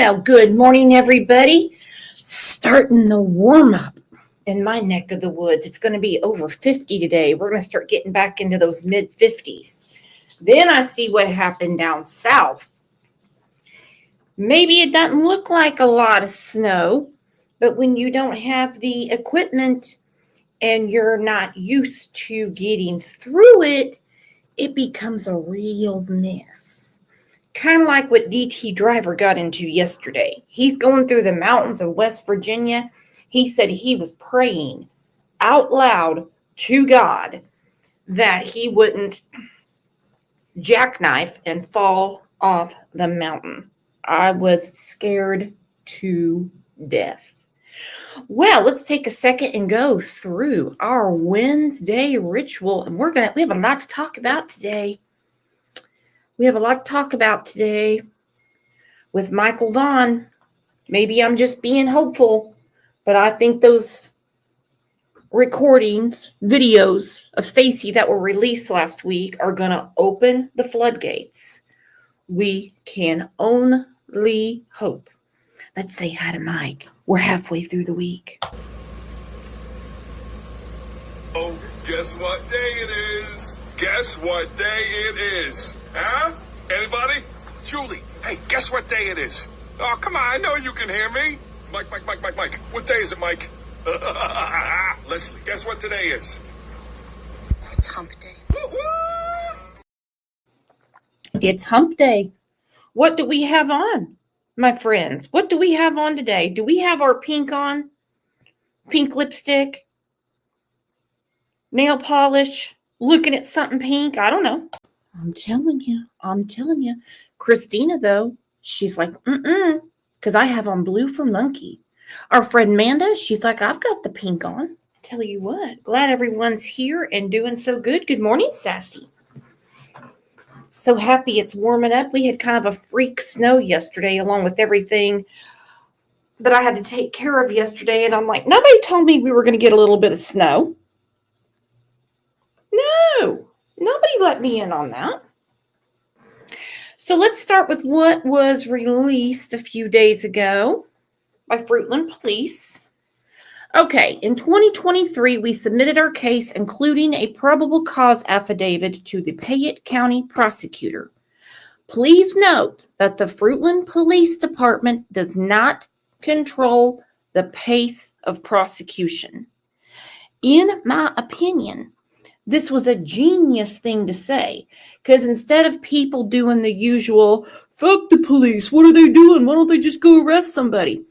Well, good morning, everybody. Starting the warm-up in my neck of the woods. It's going to be over 50 today. We're going to start getting back into those mid-50s. Then I see what happened down south. Maybe it doesn't look like a lot of snow, but when you don't have the equipment and you're not used to getting through it, it becomes a real mess. Kind of like what DT Driver got into yesterday. He's going through the mountains of West Virginia. He said he was praying out loud to God that he wouldn't jackknife and fall off the mountain. I was scared to death. Well, let's take a second and go through our Wednesday ritual. And we have a lot to talk about today. We have a lot to talk about today with Michael Vaughn. Maybe I'm just being hopeful, but I think those recordings, videos of Stacy that were released last week are going to open the floodgates. We can only hope. Let's say hi to Mike. We're halfway through the week. Oh, guess what day it is? Guess what day it is? Huh? Anybody? Julie, hey, guess what day it is? Oh, come on, I know you can hear me. Mike. What day is it, Mike? Leslie, guess what today is? It's hump day. It's hump day. What do we have on, my friends? What do we have on today? Do we have our pink on? Pink lipstick? Nail polish? Looking at something pink? I don't know. I'm telling you. Christina, though, she's like, because I have on blue for monkey. Our friend Manda, she's like, I've got the pink on. Tell you what, glad everyone's here and doing so good. Good morning, Sassy. So happy it's warming up. We had kind of a freak snow yesterday, along with everything that I had to take care of yesterday. And I'm like, nobody told me we were going to get a little bit of snow. No. Nobody let me in on that. So let's start with what was released a few days ago by Fruitland Police. Okay, in 2023, we submitted our case, including a probable cause affidavit to the Fayette County prosecutor. Please note that the Fruitland Police Department does not control the pace of prosecution. In my opinion, this was a genius thing to say, because instead of people doing the usual, fuck the police, what are they doing? Why don't they just go arrest somebody?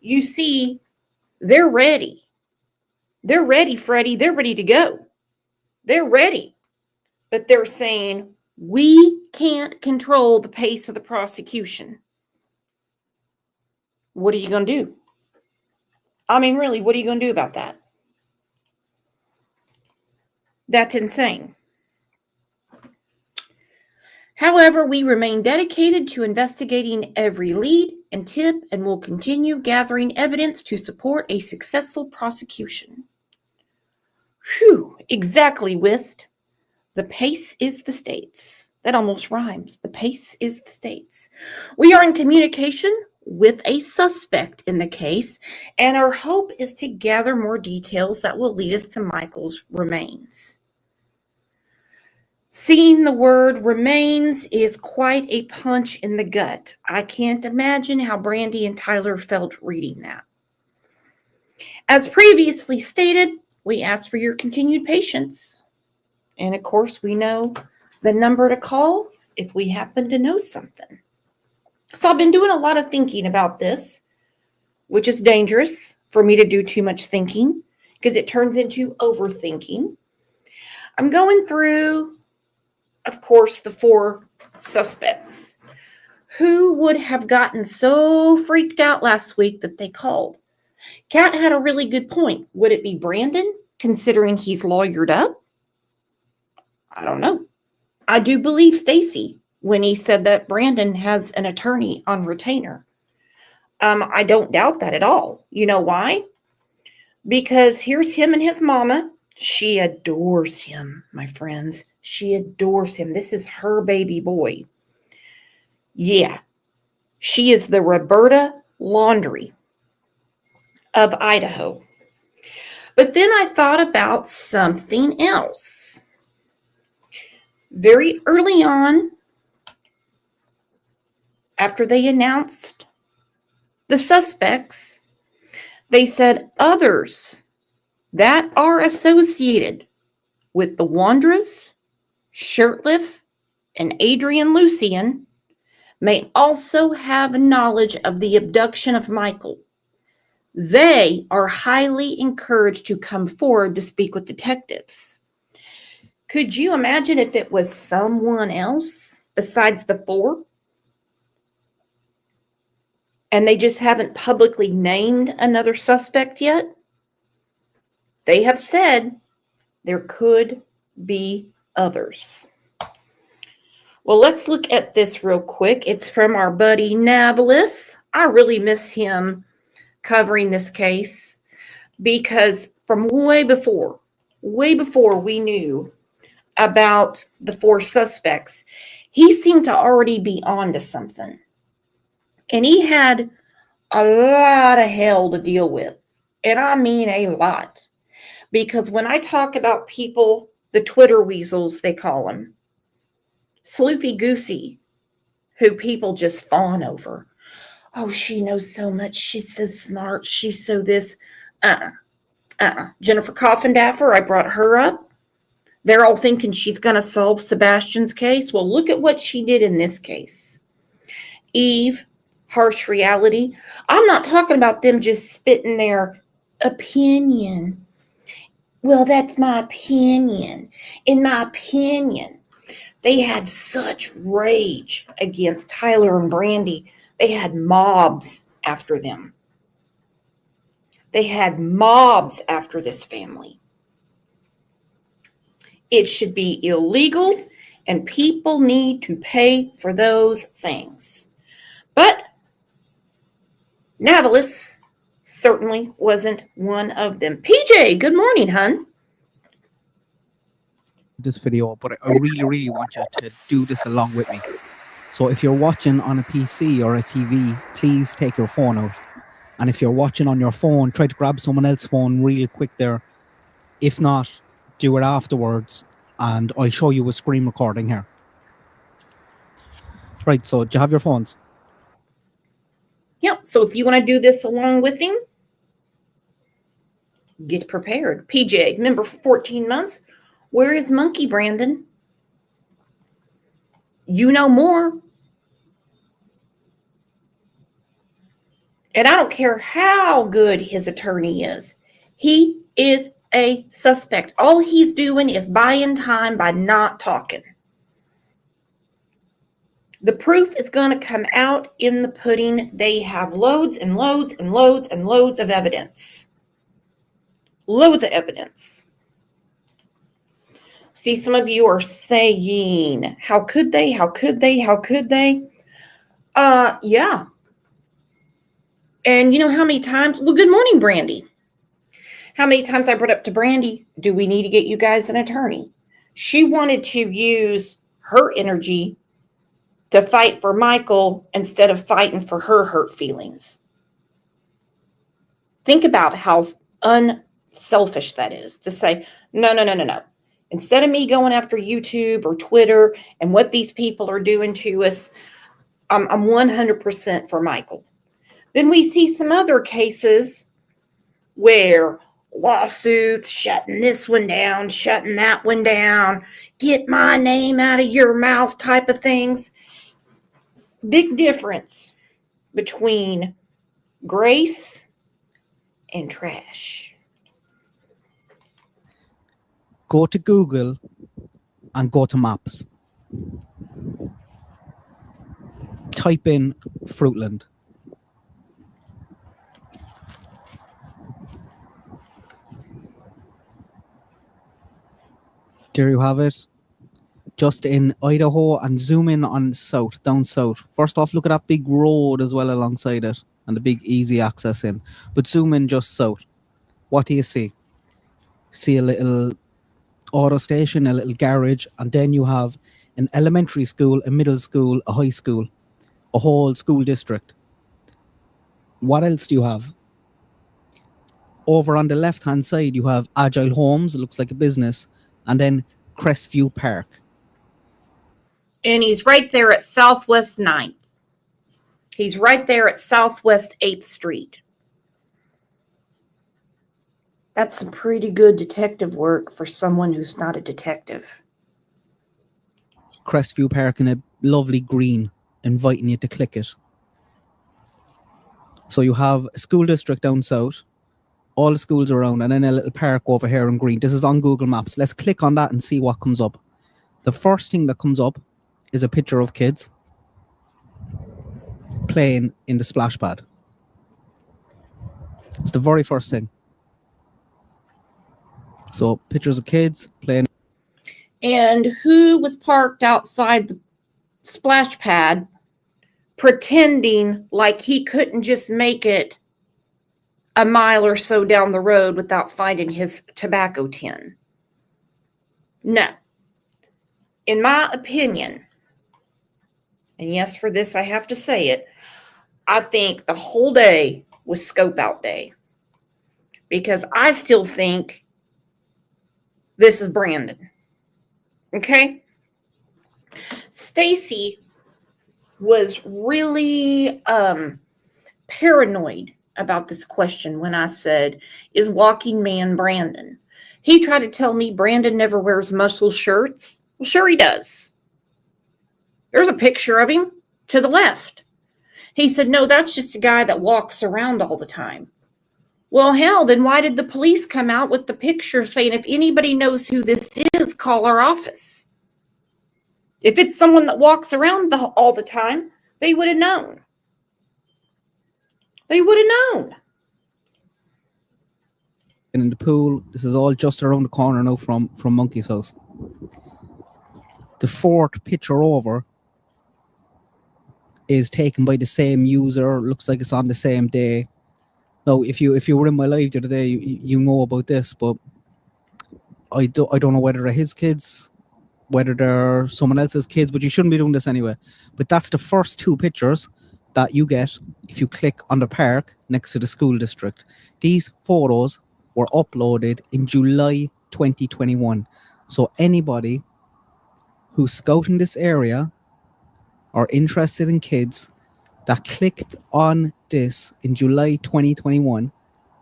You see, they're ready. They're ready, Freddie. They're ready to go. They're ready. But they're saying, we can't control the pace of the prosecution. What are you going to do? I mean, really, what are you going to do about that? That's insane. However, we remain dedicated to investigating every lead and tip and will continue gathering evidence to support a successful prosecution. Whew, exactly, Wist. The pace is the states. That almost rhymes. The pace is the states. We are in communication with a suspect in the case, and our hope is to gather more details that will lead us to Michael's remains. Seeing the word remains is quite a punch in the gut. I can't imagine how Brandy and Tyler felt reading that. As previously stated, we ask for your continued patience. And of course, we know the number to call if we happen to know something. So I've been doing a lot of thinking about this, which is dangerous for me to do too much thinking because it turns into overthinking. I'm going through, of course, the 4 suspects. Who would have gotten so freaked out last week that they called? Kat had a really good point. Would it be Brandon, considering he's lawyered up? I don't know. I do believe Stacy when he said that Brandon has an attorney on retainer. I don't doubt that at all. You know why? Because here's him and his mama. She adores him, my friends. She adores him. This is her baby boy. Yeah. She is the Roberta Laundrie of Idaho. But then I thought about something else. Very early on, after they announced the suspects, they said others that are associated with the Wondras, Shurtliff, and Adrian Lucian may also have knowledge of the abduction of Michael. They are highly encouraged to come forward to speak with detectives. Could you imagine if it was someone else besides the four? And they just haven't publicly named another suspect yet? They have said there could be others. Well, let's look at this real quick. It's from our buddy Navalis. I really miss him covering this case because from way before we knew about the four suspects, he seemed to already be on to something. And he had a lot of hell to deal with. And I mean a lot. Because when I talk about people, the Twitter weasels, they call them, sleuthy goosey, who people just fawn over. Oh, she knows so much. She's so smart. She's so this. Jennifer Coffindaffer, I brought her up. They're all thinking she's going to solve Sebastian's case. Well, look at what she did in this case. Eve, harsh reality. I'm not talking about them just spitting their opinion. Well, that's my opinion. In my opinion, they had such rage against Tyler and Brandy. They had mobs after them. They had mobs after this family. It should be illegal, and people need to pay for those things. But Navalis certainly wasn't one of them. PJ, good morning, hun. This video, but I really want you to do this along with me. So if you're watching on a PC or a TV, please take your phone out. And if you're watching on your phone, try to grab someone else's phone real quick there. If not, do it afterwards, and I'll show you a screen recording here. Right, so do you have your phones? Yep, so if you want to do this along with him, get prepared. PJ, member for 14 months. Where is Monkey, Brandon? You know more. And I don't care how good his attorney is. He is a suspect. All he's doing is buying time by not talking. The proof is going to come out in the pudding. They have loads and loads and loads and loads of evidence. Loads of evidence. See, some of you are saying, how could they? How could they? How could they? Yeah. And you know how many times? Well, good morning, Brandy. How many times I brought up to Brandy, do we need to get you guys an attorney? She wanted to use her energy to fight for Michael instead of fighting for her hurt feelings. Think about how unselfish that is to say, no. Instead of me going after YouTube or Twitter and what these people are doing to us, I'm 100% for Michael. Then we see some other cases where lawsuits, shutting this one down, shutting that one down, get my name out of your mouth type of things. Big difference between grace and trash. Go to Google and go to Maps. Type in Fruitland. There you have it. Just in Idaho, and zoom in on south, down south. First off, look at that big road as well alongside it and the big easy access in. But zoom in just south. What do you see? See a little auto station, a little garage, and then you have an elementary school, a middle school, a high school. a whole school district. What else do you have? Over on the left-hand side, you have Agile Homes. It looks like a business. And then Crestview Park. And he's right there at Southwest 9th. He's right there at Southwest 8th Street. That's some pretty good detective work for someone who's not a detective. Crestview Park in a lovely green, inviting you to click it. So you have a school district down south, all the schools around, and then a little park over here in green. This is on Google Maps. Let's click on that and see what comes up. The first thing that comes up is a picture of kids playing in the splash pad. It's the very first thing. So pictures of kids playing. And who was parked outside the splash pad pretending like he couldn't just make it a mile or so down the road without finding his tobacco tin? No. In my opinion, and yes, for this I have to say it, I think the whole day was scope out day. Because I still think this is Brandon. Okay? Stacy was really paranoid about this question when I said, is Walking Man Brandon? He tried to tell me Brandon never wears muscle shirts. Well, sure he does. There's a picture of him to the left. He said, no, that's just a guy that walks around all the time. Well, hell, then why did the police come out with the picture saying, if anybody knows who this is, call our office? If it's someone that walks around all the time, they would have known. They would have known. And in the pool, this is all just around the corner now from Monkey's house. The fourth picture over is taken by the same user. Looks like it's on the same day. Now, if you were in my live the other day, you know about this, but I don't know whether they're his kids, whether they're someone else's kids, but you shouldn't be doing this anyway. But that's the first two pictures that you get if you click on the park next to the school district. These photos were uploaded in July 2021. So anybody who's scouting this area or interested in kids that clicked on this in July 2021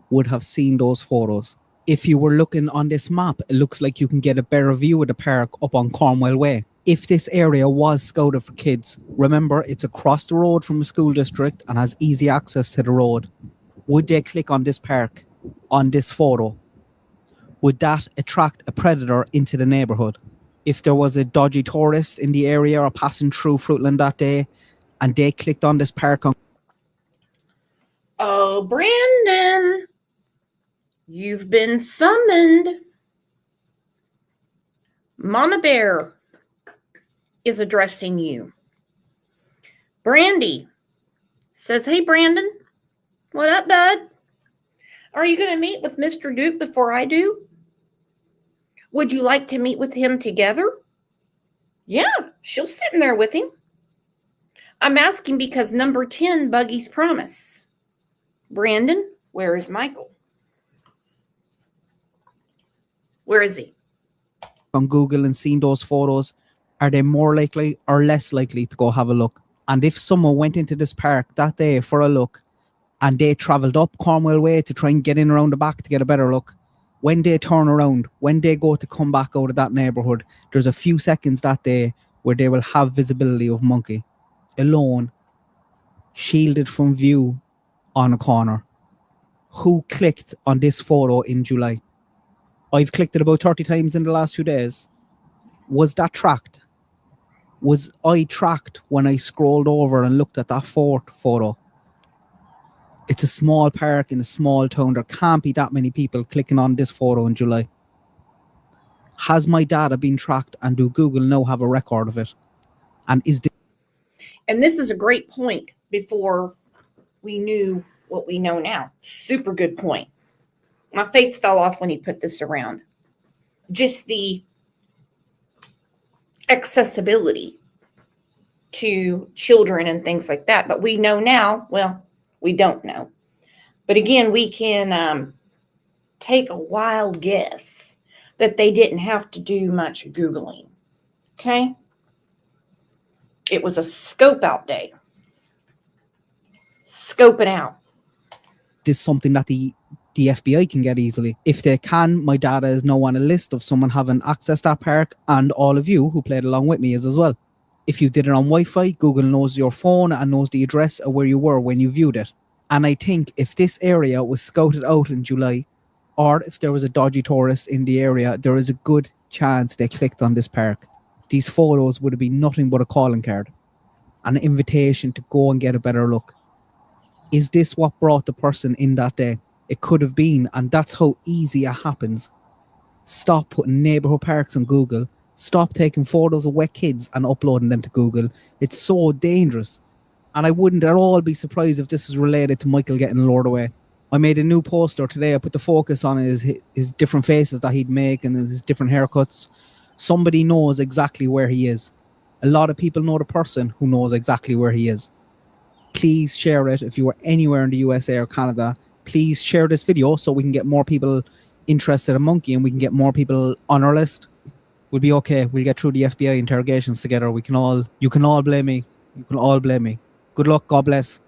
would have seen those photos. If you were looking on this map, it looks like you can get a better view of the park up on Cornwall Way. If this area was scouted for kids, remember it's across the road from a school district and has easy access to the road. Would they click on this park, on this photo? Would that attract a predator into the neighbourhood? If there was a dodgy tourist in the area or passing through Fruitland that day and they clicked on this park on... Oh, Brandon, you've been summoned. Mama Bear is addressing you. Brandy says, hey, Brandon, what up, bud? Are you going to meet with Mr. Duke before I do? Would you like to meet with him together? Yeah, she'll sit in there with him. I'm asking because number 10, Buggy's promise. Brandon, where is Michael? Where is he? On Google and seen those photos, are they more likely or less likely to go have a look? And if someone went into this park that day for a look and they travelled up Cornwall Way to try and get in around the back to get a better look, when they turn around, when they go to come back out of that neighbourhood, there's a few seconds that day where they will have visibility of Monkey alone, shielded from view on a corner. Who clicked on this photo in July? I've clicked it about 30 times in the last few days. Was that tracked? Was I tracked when I scrolled over and looked at that fourth photo? It's a small park in a small town. There can't be that many people clicking on this photo in July. Has my data been tracked, and do Google now have a record of it? And this is a great point before we knew what we know now. Super good point. My face fell off when he put this around. Just the accessibility to children and things like that. But we know now, well, we don't know. But again, we can take a wild guess that they didn't have to do much Googling. Okay? It was a scope out day. Scope it out. This is something that the FBI can get easily. If they can, my data is now on a list of someone having access to that park, and all of you who played along with me is as well. If you did it on Wi-Fi, Google knows your phone and knows the address of where you were when you viewed it. And I think if this area was scouted out in July, or if there was a dodgy tourist in the area, there is a good chance they clicked on this park. These photos would have been nothing but a calling card, an invitation to go and get a better look. Is this what brought the person in that day? It could have been, and that's how easy it happens. Stop putting neighborhood parks on Google. Stop taking photos of wet kids and uploading them to Google. It's so dangerous. And I wouldn't at all be surprised if this is related to Michael getting lured away. I made a new poster today. I put the focus on his different faces that he'd make and his different haircuts. Somebody knows exactly where he is. A lot of people know the person who knows exactly where he is. Please share it if you are anywhere in the USA or Canada. Please share this video so we can get more people interested in Monkey and we can get more people on our list. We'll be okay. We'll get through the FBI interrogations together. You can all blame me. You can all blame me. Good luck. God bless.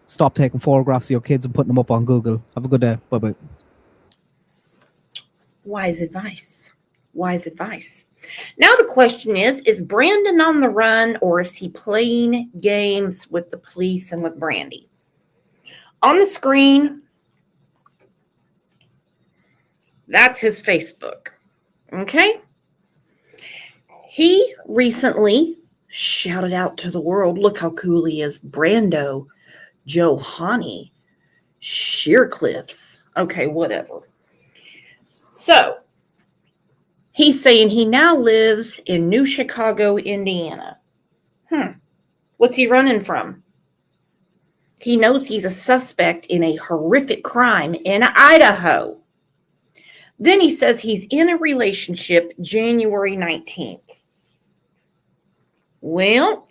Stop taking photographs of your kids and putting them up on Google. Have a good day. Bye-bye. Wise advice. Wise advice. Now the question is Brandon on the run, or is he playing games with the police and with Brandy? On the screen, that's his Facebook. Okay? He recently shouted out to the world, look how cool he is. Brando, Johanny, Shurtliffs. Okay, whatever. So, he's saying he now lives in New Chicago, Indiana. What's he running from? He knows he's a suspect in a horrific crime in Idaho. Then he says he's in a relationship January 19th. Well,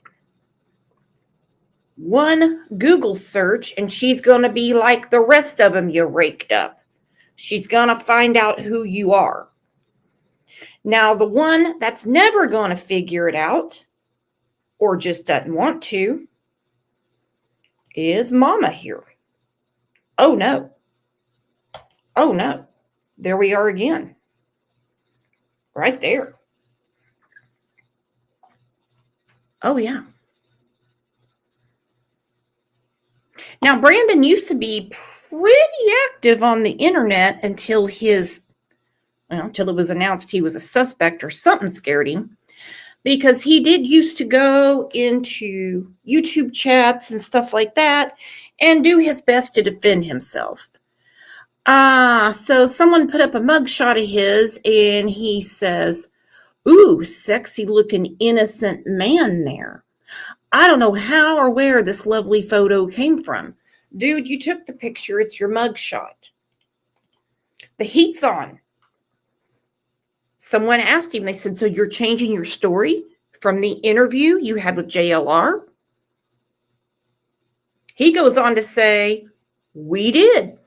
one Google search and she's going to be like the rest of them you raked up. She's going to find out who you are. Now, the one that's never going to figure it out, or just doesn't want to, is Mama here. Oh, no. Oh, no. There we are again. Right there. Oh, yeah. Now, Brandon used to be pretty active on the internet until until it was announced he was a suspect or something scared him, because he did used to go into YouTube chats and stuff like that and do his best to defend himself. So someone put up a mugshot of his and he says, ooh, sexy looking innocent man there. I don't know how or where this lovely photo came from. Dude, you took the picture. It's your mugshot. The heat's on. Someone asked him, they said, so you're changing your story from the interview you had with JLR? He goes on to say, we did.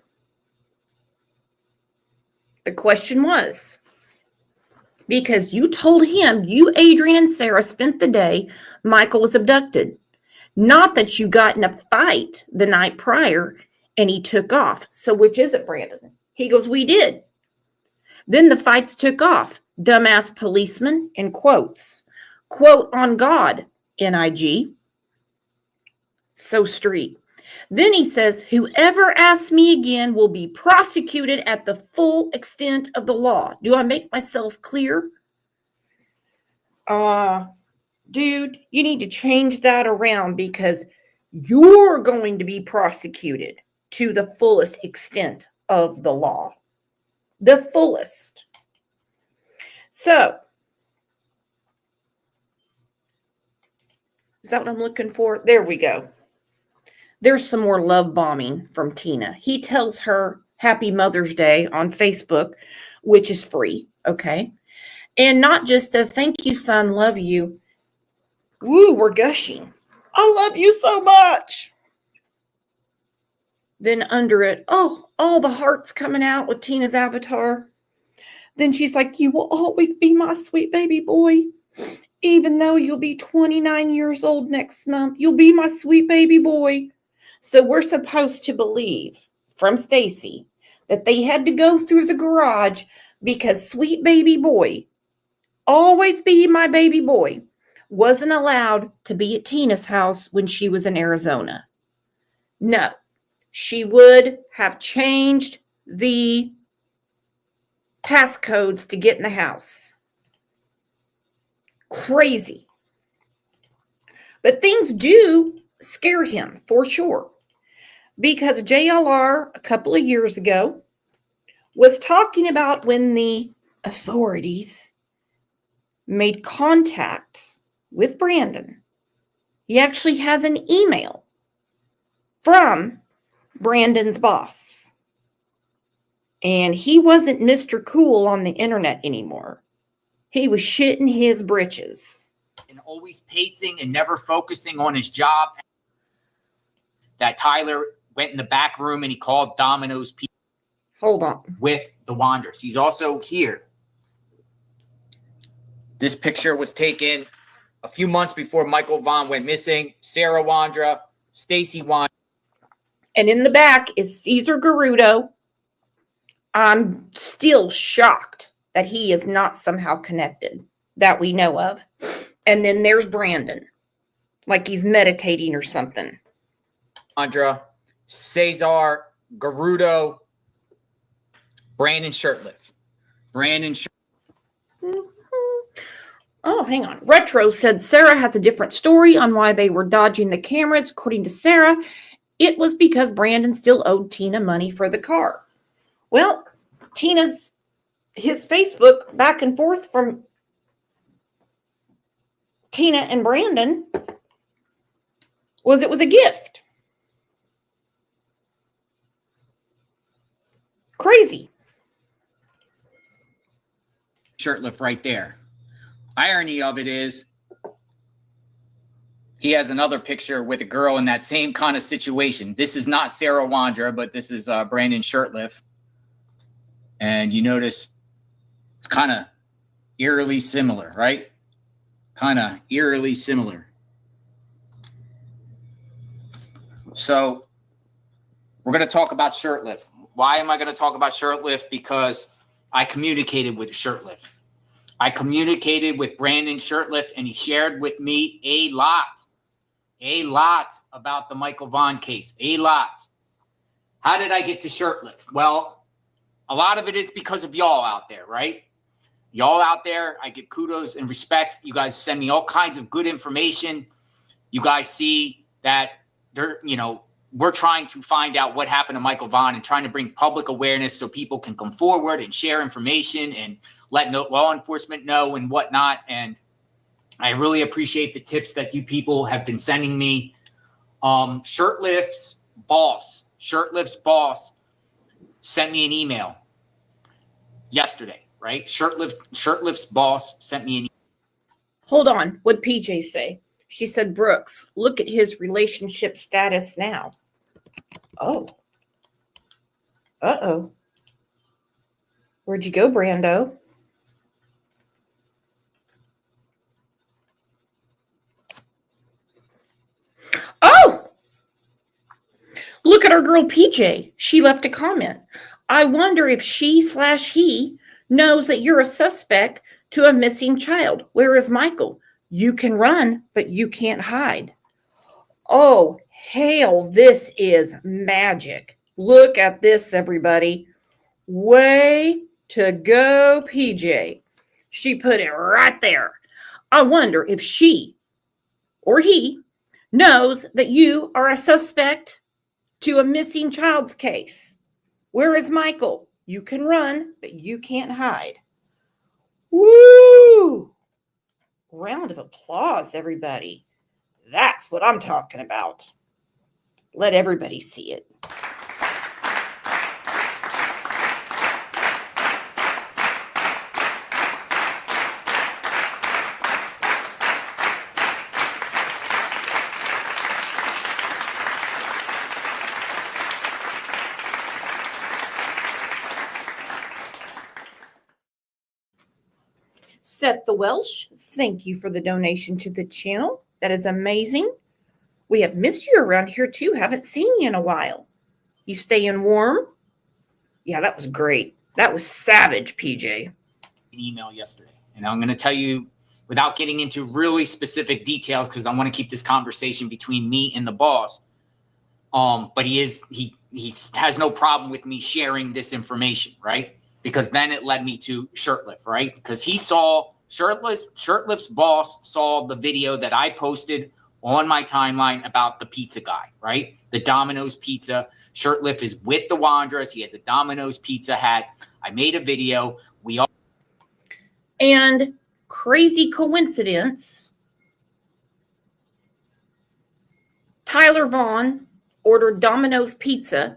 The question was, because you told him you, Adrian, and Sarah spent the day Michael was abducted. Not that you got in a fight the night prior and he took off. So which is it, Brandon? He goes, we did. Then the fights took off. Dumbass policeman, in quotes. Quote on God, NIG. So street. Then he says, whoever asks me again will be prosecuted at the full extent of the law. Do I make myself clear? Dude, you need to change that around, because you're going to be prosecuted to the fullest extent of the law. The fullest. So, is that what I'm looking for? There we go. There's some more love bombing from Tina. He tells her Happy Mother's Day on Facebook, which is free, okay? And not just a thank you, son, love you. Woo, we're gushing. I love you so much. Then under it, oh, all the hearts coming out with Tina's avatar. Then she's like, you will always be my sweet baby boy. Even though you'll be 29 years old next month, you'll be my sweet baby boy. So we're supposed to believe from Stacy that they had to go through the garage because sweet baby boy, always be my baby boy, wasn't allowed to be at Tina's house when she was in Arizona. No, she would have changed the passcodes to get in the house. Crazy. But things do scare him for sure. Because JLR a couple of years ago was talking about when the authorities made contact with Brandon. He actually has an email from Brandon's boss. And he wasn't Mr. Cool on the internet anymore. He was shitting his britches. And always pacing and never focusing on his job. That Tyler went in the back room and he called Domino's people. Hold on. With the Wondras. He's also here. This picture was taken a few months before Michael Vaughn went missing. Sarah Wondra, Stacy Wondra. And in the back is Cesar Garudo. I'm still shocked that he is not somehow connected that we know of. And then there's Brandon, like he's meditating or something. Wondra, Cesar Garudo, Brandon Shurtliff. Brandon Shurtliff. Oh, hang on. Retro said Sarah has a different story on why they were dodging the cameras. According to Sarah, it was because Brandon still owed Tina money for the car. Well, his Facebook back and forth from Tina and Brandon was it was a gift. Crazy. Shurtliff right there. Irony of it is he has another picture with a girl in that same kind of situation. This is not Sarah Wondra, but this is Brandon Shurtliff. And you notice it's kind of eerily similar, right? Kind of eerily similar. So we're going to talk about Shurtliff. Why am I going to talk about Shurtliff? Because I communicated with Shurtliff. I communicated with Brandon Shurtliff, and he shared with me a lot about the Michael Vaughn case, a lot. How did I get to Shurtliff? Well, a lot of it is because of y'all out there, right? Y'all out there, I give kudos and respect. You guys send me all kinds of good information. You guys see that we're trying to find out what happened to Michael Vaughn and trying to bring public awareness so people can come forward and share information and let law enforcement know and whatnot. And I really appreciate the tips that you people have been sending me. Shurtliff's boss sent me an email yesterday, right? Shurtliff's boss sent me an email. Hold on. What'd PJ say? She said, Brooks, look at his relationship status now. Oh. Uh-oh. Where'd you go, Brando? Oh! Look at our girl PJ. She left a comment. I wonder if she/he knows that you're a suspect to a missing child. Where is Michael? You can run, but you can't hide. Oh, hell, this is magic. Look at this, everybody. Way to go, PJ. She put it right there. I wonder if she or he knows that you are a suspect to a missing child's case. Where is Michael? You can run, but you can't hide. Woo! Round of applause, everybody. That's what I'm talking about. Let everybody see it. Seth the Welsh, thank you for the donation to the channel. That is amazing. We have missed you around here too. Haven't seen you in a while. You staying warm? Yeah, that was great. That was savage, PJ. An email yesterday, and I'm going to tell you without getting into really specific details because I want to keep this conversation between me and the boss. But he has no problem with me sharing this information, right? Because then it led me to Shurtliff, right? Because he saw Shurtliff's boss saw the video that I posted on my timeline about the pizza guy, right? The Domino's pizza. Shurtliff is with the Wondras. He has a Domino's pizza hat. I made a video. And crazy coincidence, Tyler Vaughn ordered Domino's pizza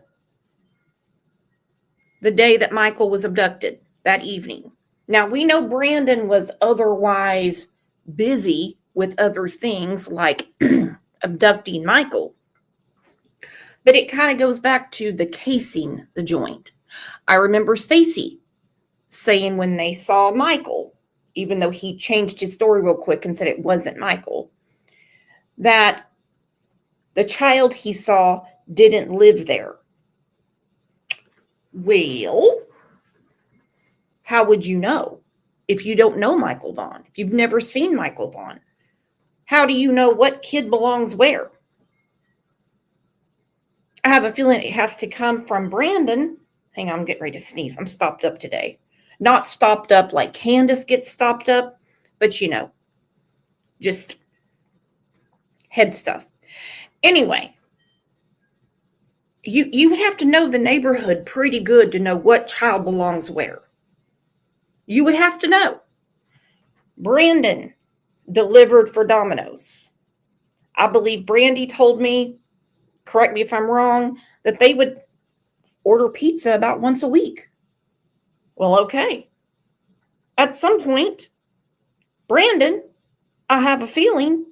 the day that Michael was abducted, that evening. Now, we know Brandon was otherwise busy with other things like abducting Michael. But it kind of goes back to the casing the joint. I remember Stacy saying when they saw Michael, even though he changed his story real quick and said it wasn't Michael, that the child he saw didn't live there. Well, how would you know if you don't know Michael Vaughn? If you've never seen Michael Vaughn, how do you know what kid belongs where? I have a feeling it has to come from Brandon. Hang on, I'm getting ready to sneeze. I'm stopped up today. Not stopped up like Candace gets stopped up, but just head stuff. Anyway, you would have to know the neighborhood pretty good to know what child belongs where. You would have to know. Brandon delivered for Domino's. I believe Brandy told me, correct me if I'm wrong, that they would order pizza about once a week. Well, okay. At some point, Brandon, I have a feeling,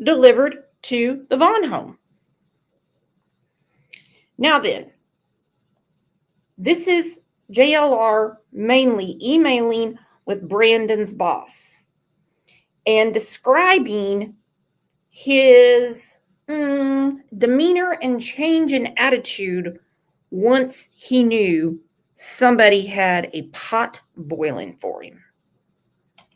delivered to the Vaughn home. Now then, this is JLR mainly emailing with Brandon's boss and describing his demeanor and change in attitude once he knew somebody had a pot boiling for him.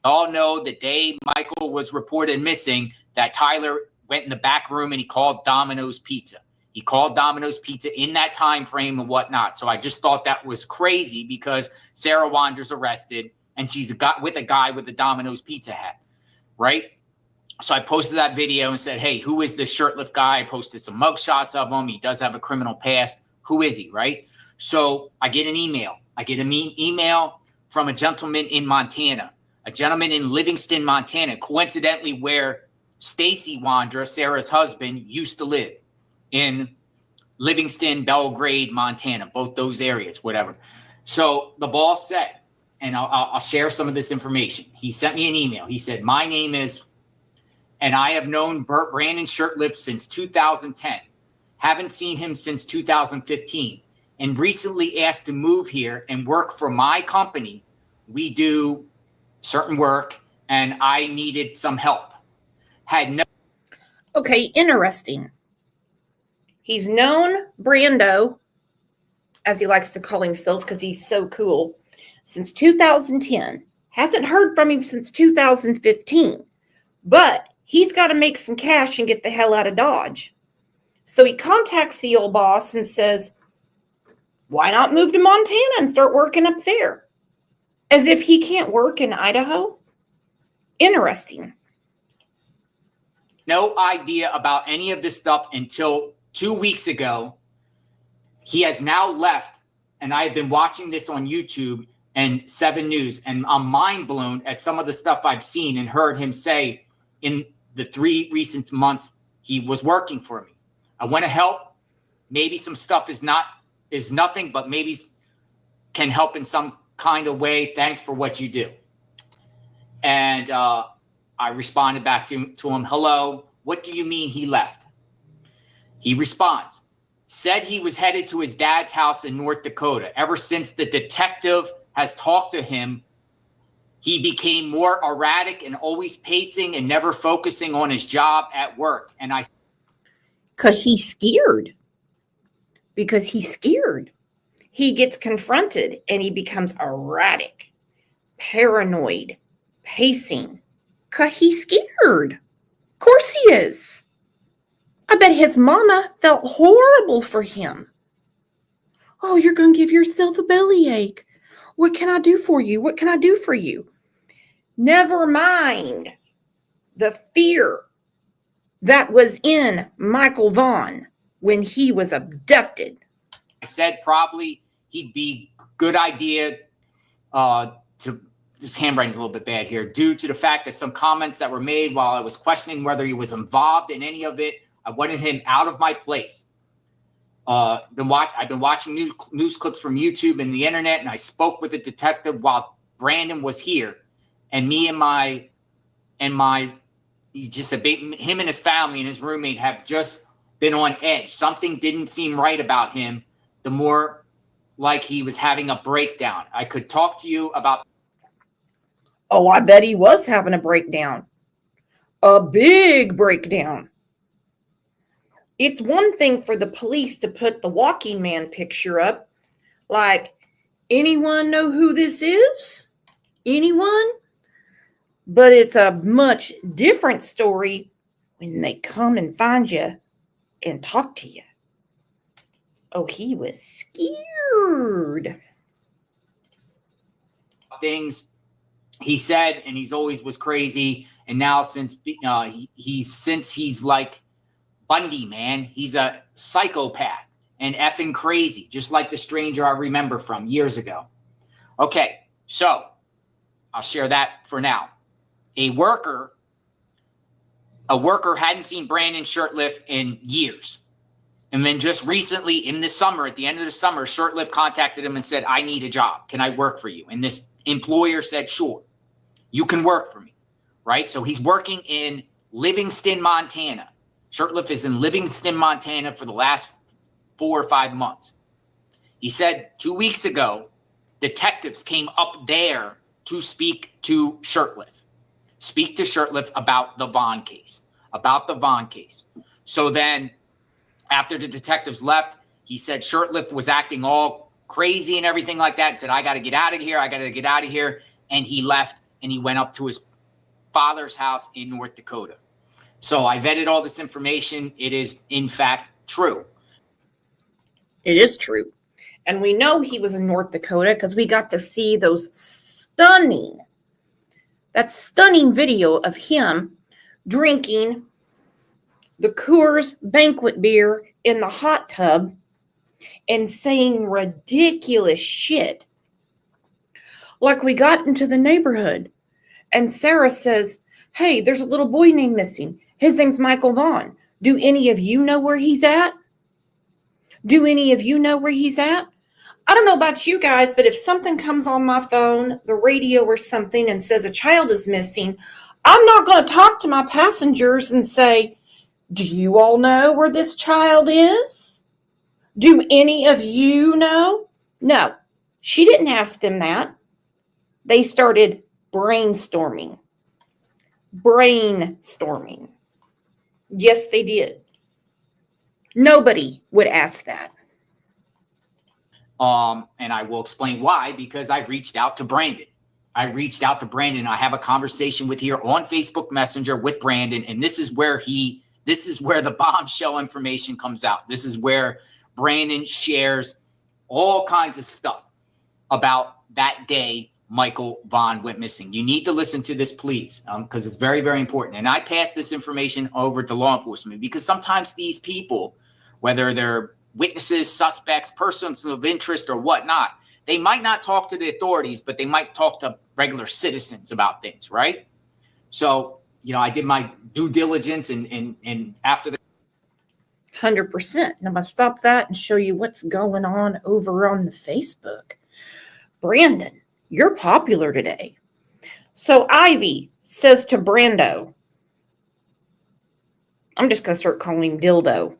All know the day Michael was reported missing that Tyler went in the back room and he called Domino's Pizza. He called Domino's Pizza in that time frame and whatnot. So I just thought that was crazy because Sarah Wondra's arrested and she's with a guy with a Domino's Pizza hat, right? So I posted that video and said, hey, who is this Shurtliff guy? I posted some mugshots of him. He does have a criminal past. Who is he, right? So I get an email. I get an email from a gentleman in Montana, a gentleman in Livingston, Montana, coincidentally where Stacy Wondra, Sarah's husband, used to live, in Livingston, Belgrade, Montana, both those areas, whatever. So the boss said, and I'll share some of this information. He sent me an email. He said, my name is, and I have known Brandon Shurtliff since 2010. Haven't seen him since 2015. And recently asked to move here and work for my company. We do certain work, and I needed some help. Okay, interesting. He's known Brando, as he likes to call himself because he's so cool, since 2010. Hasn't heard from him since 2015. But he's got to make some cash and get the hell out of Dodge. So he contacts the old boss and says, why not move to Montana and start working up there? As if he can't work in Idaho? Interesting. No idea about any of this stuff until 2 weeks ago. He has now left, and I have been watching this on YouTube and 7 News, and I'm mind blown at some of the stuff I've seen and heard him say in the 3 recent months he was working for me. I want to help. Maybe some stuff is nothing, but maybe can help in some kind of way. Thanks for what you do. And I responded back to him, hello, what do you mean he left? He responds, said he was headed to his dad's house in North Dakota. Ever since the detective has talked to him He became more erratic and always pacing and never focusing on his job at work. And I... Because he's scared. Because he's scared. He gets confronted and he becomes erratic, paranoid, pacing. Because he's scared. Of course he is. I bet his mama felt horrible for him. Oh, you're going to give yourself a bellyache. What can I do for you? What can I do for you? Never mind the fear that was in Michael Vaughn when he was abducted. I said probably he'd be good idea to, this handwriting's a little bit bad here, due to the fact that some comments that were made while I was questioning whether he was involved in any of it. I wanted him out of my place. I've been watching news clips from YouTube and the internet, and I spoke with the detective while Brandon was here, and me and him and his family and his roommate have just been on edge. Something didn't seem right about him. The more like he was having a breakdown. I could talk to you about. Oh, I bet he was having a breakdown. A big breakdown. It's one thing for the police to put the walking man picture up. Like, anyone know who this is? Anyone? But it's a much different story when they come and find you and talk to you. Oh, he was scared. Things he said, and he's always was crazy. And now since he's like Bundy, man, he's a psychopath and effing crazy, just like the stranger I remember from years ago. Okay, so I'll share that for now. A worker hadn't seen Brandon Shurtliff in years. And then just recently in the summer, at the end of the summer, Shurtliff contacted him and said, I need a job. Can I work for you? And this employer said, sure, you can work for me, right? So he's working in Livingston, Montana. Shurtliff is in Livingston, Montana for the last 4 or 5 months. He said 2 weeks ago, detectives came up there to speak to Shurtliff about the Vaughn case, So then after the detectives left, he said Shurtliff was acting all crazy and everything like that and said, I got to get out of here. And he left and he went up to his father's house in North Dakota. So I vetted all this information. It is, in fact, true. It is true. And we know he was in North Dakota because we got to see that stunning video of him drinking the Coors Banquet beer in the hot tub and saying ridiculous shit. Like we got into the neighborhood and Sarah says, hey, there's a little boy named missing. His name's Michael Vaughn. Do any of you know where he's at? I don't know about you guys, but if something comes on my phone, the radio or something, and says a child is missing, I'm not going to talk to my passengers and say, do you all know where this child is? Do any of you know? No, she didn't ask them that. They started brainstorming. Yes, they did. Nobody would ask that. And I will explain why, because I reached out to Brandon. I have a conversation with here on Facebook Messenger with Brandon. And this is where the bombshell information comes out. This is where Brandon shares all kinds of stuff about that day Michael Vaughn went missing. You need to listen to this, please, because it's very, very important. And I pass this information over to law enforcement because sometimes these people, whether they're witnesses, suspects, persons of interest, or whatnot, they might not talk to the authorities, but they might talk to regular citizens about things, right? So, I did my due diligence and after the 100%. And I'm going to stop that and show you what's going on over on the Facebook. Brandon, you're popular today. So Ivy says to Brando, I'm just going to start calling him Dildo.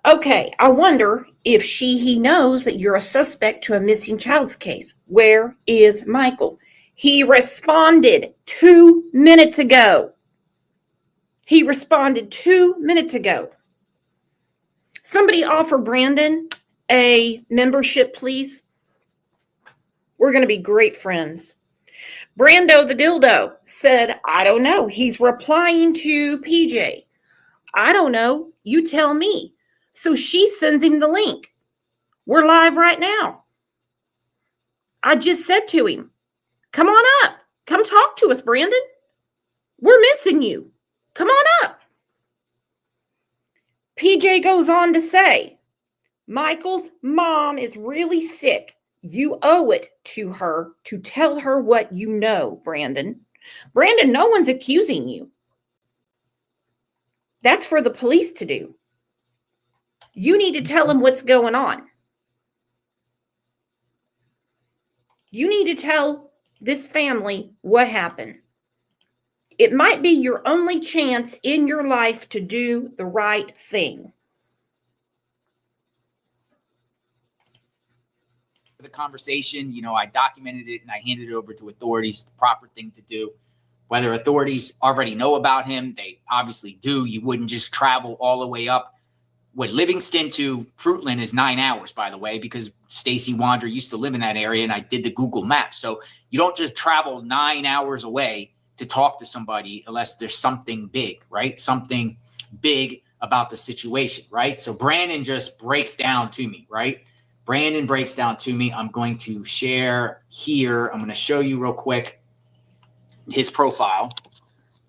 Okay, I wonder if he knows that you're a suspect to a missing child's case. Where is Michael? He responded 2 minutes ago. He responded 2 minutes ago. Somebody offer Brandon a membership, please. We're going to be great friends. Brando the dildo said, I don't know. He's replying to PJ. I don't know. You tell me. So she sends him the link. We're live right now. I just said to him, come on up. Come talk to us, Brandon. We're missing you. Come on up. PJ goes on to say, Michael's mom is really sick. You owe it to her to tell her what you know, Brandon. Brandon, no one's accusing you. That's for the police to do. You need to tell them what's going on. You need to tell this family what happened. It might be your only chance in your life to do the right thing. The conversation, I documented it and I handed it over to authorities, the proper thing to do. Whether authorities already know about him, they obviously do. You wouldn't just travel all the way up. What Livingston to Fruitland is 9 hours, by the way, because Stacy Wondra used to live in that area and I did the Google Maps. So you don't just travel 9 hours away to talk to somebody unless there's something big, right? Something big about the situation, right? So Brandon just breaks down to me, right? Brandon breaks down to me. I'm going to share here. I'm going to show you real quick his profile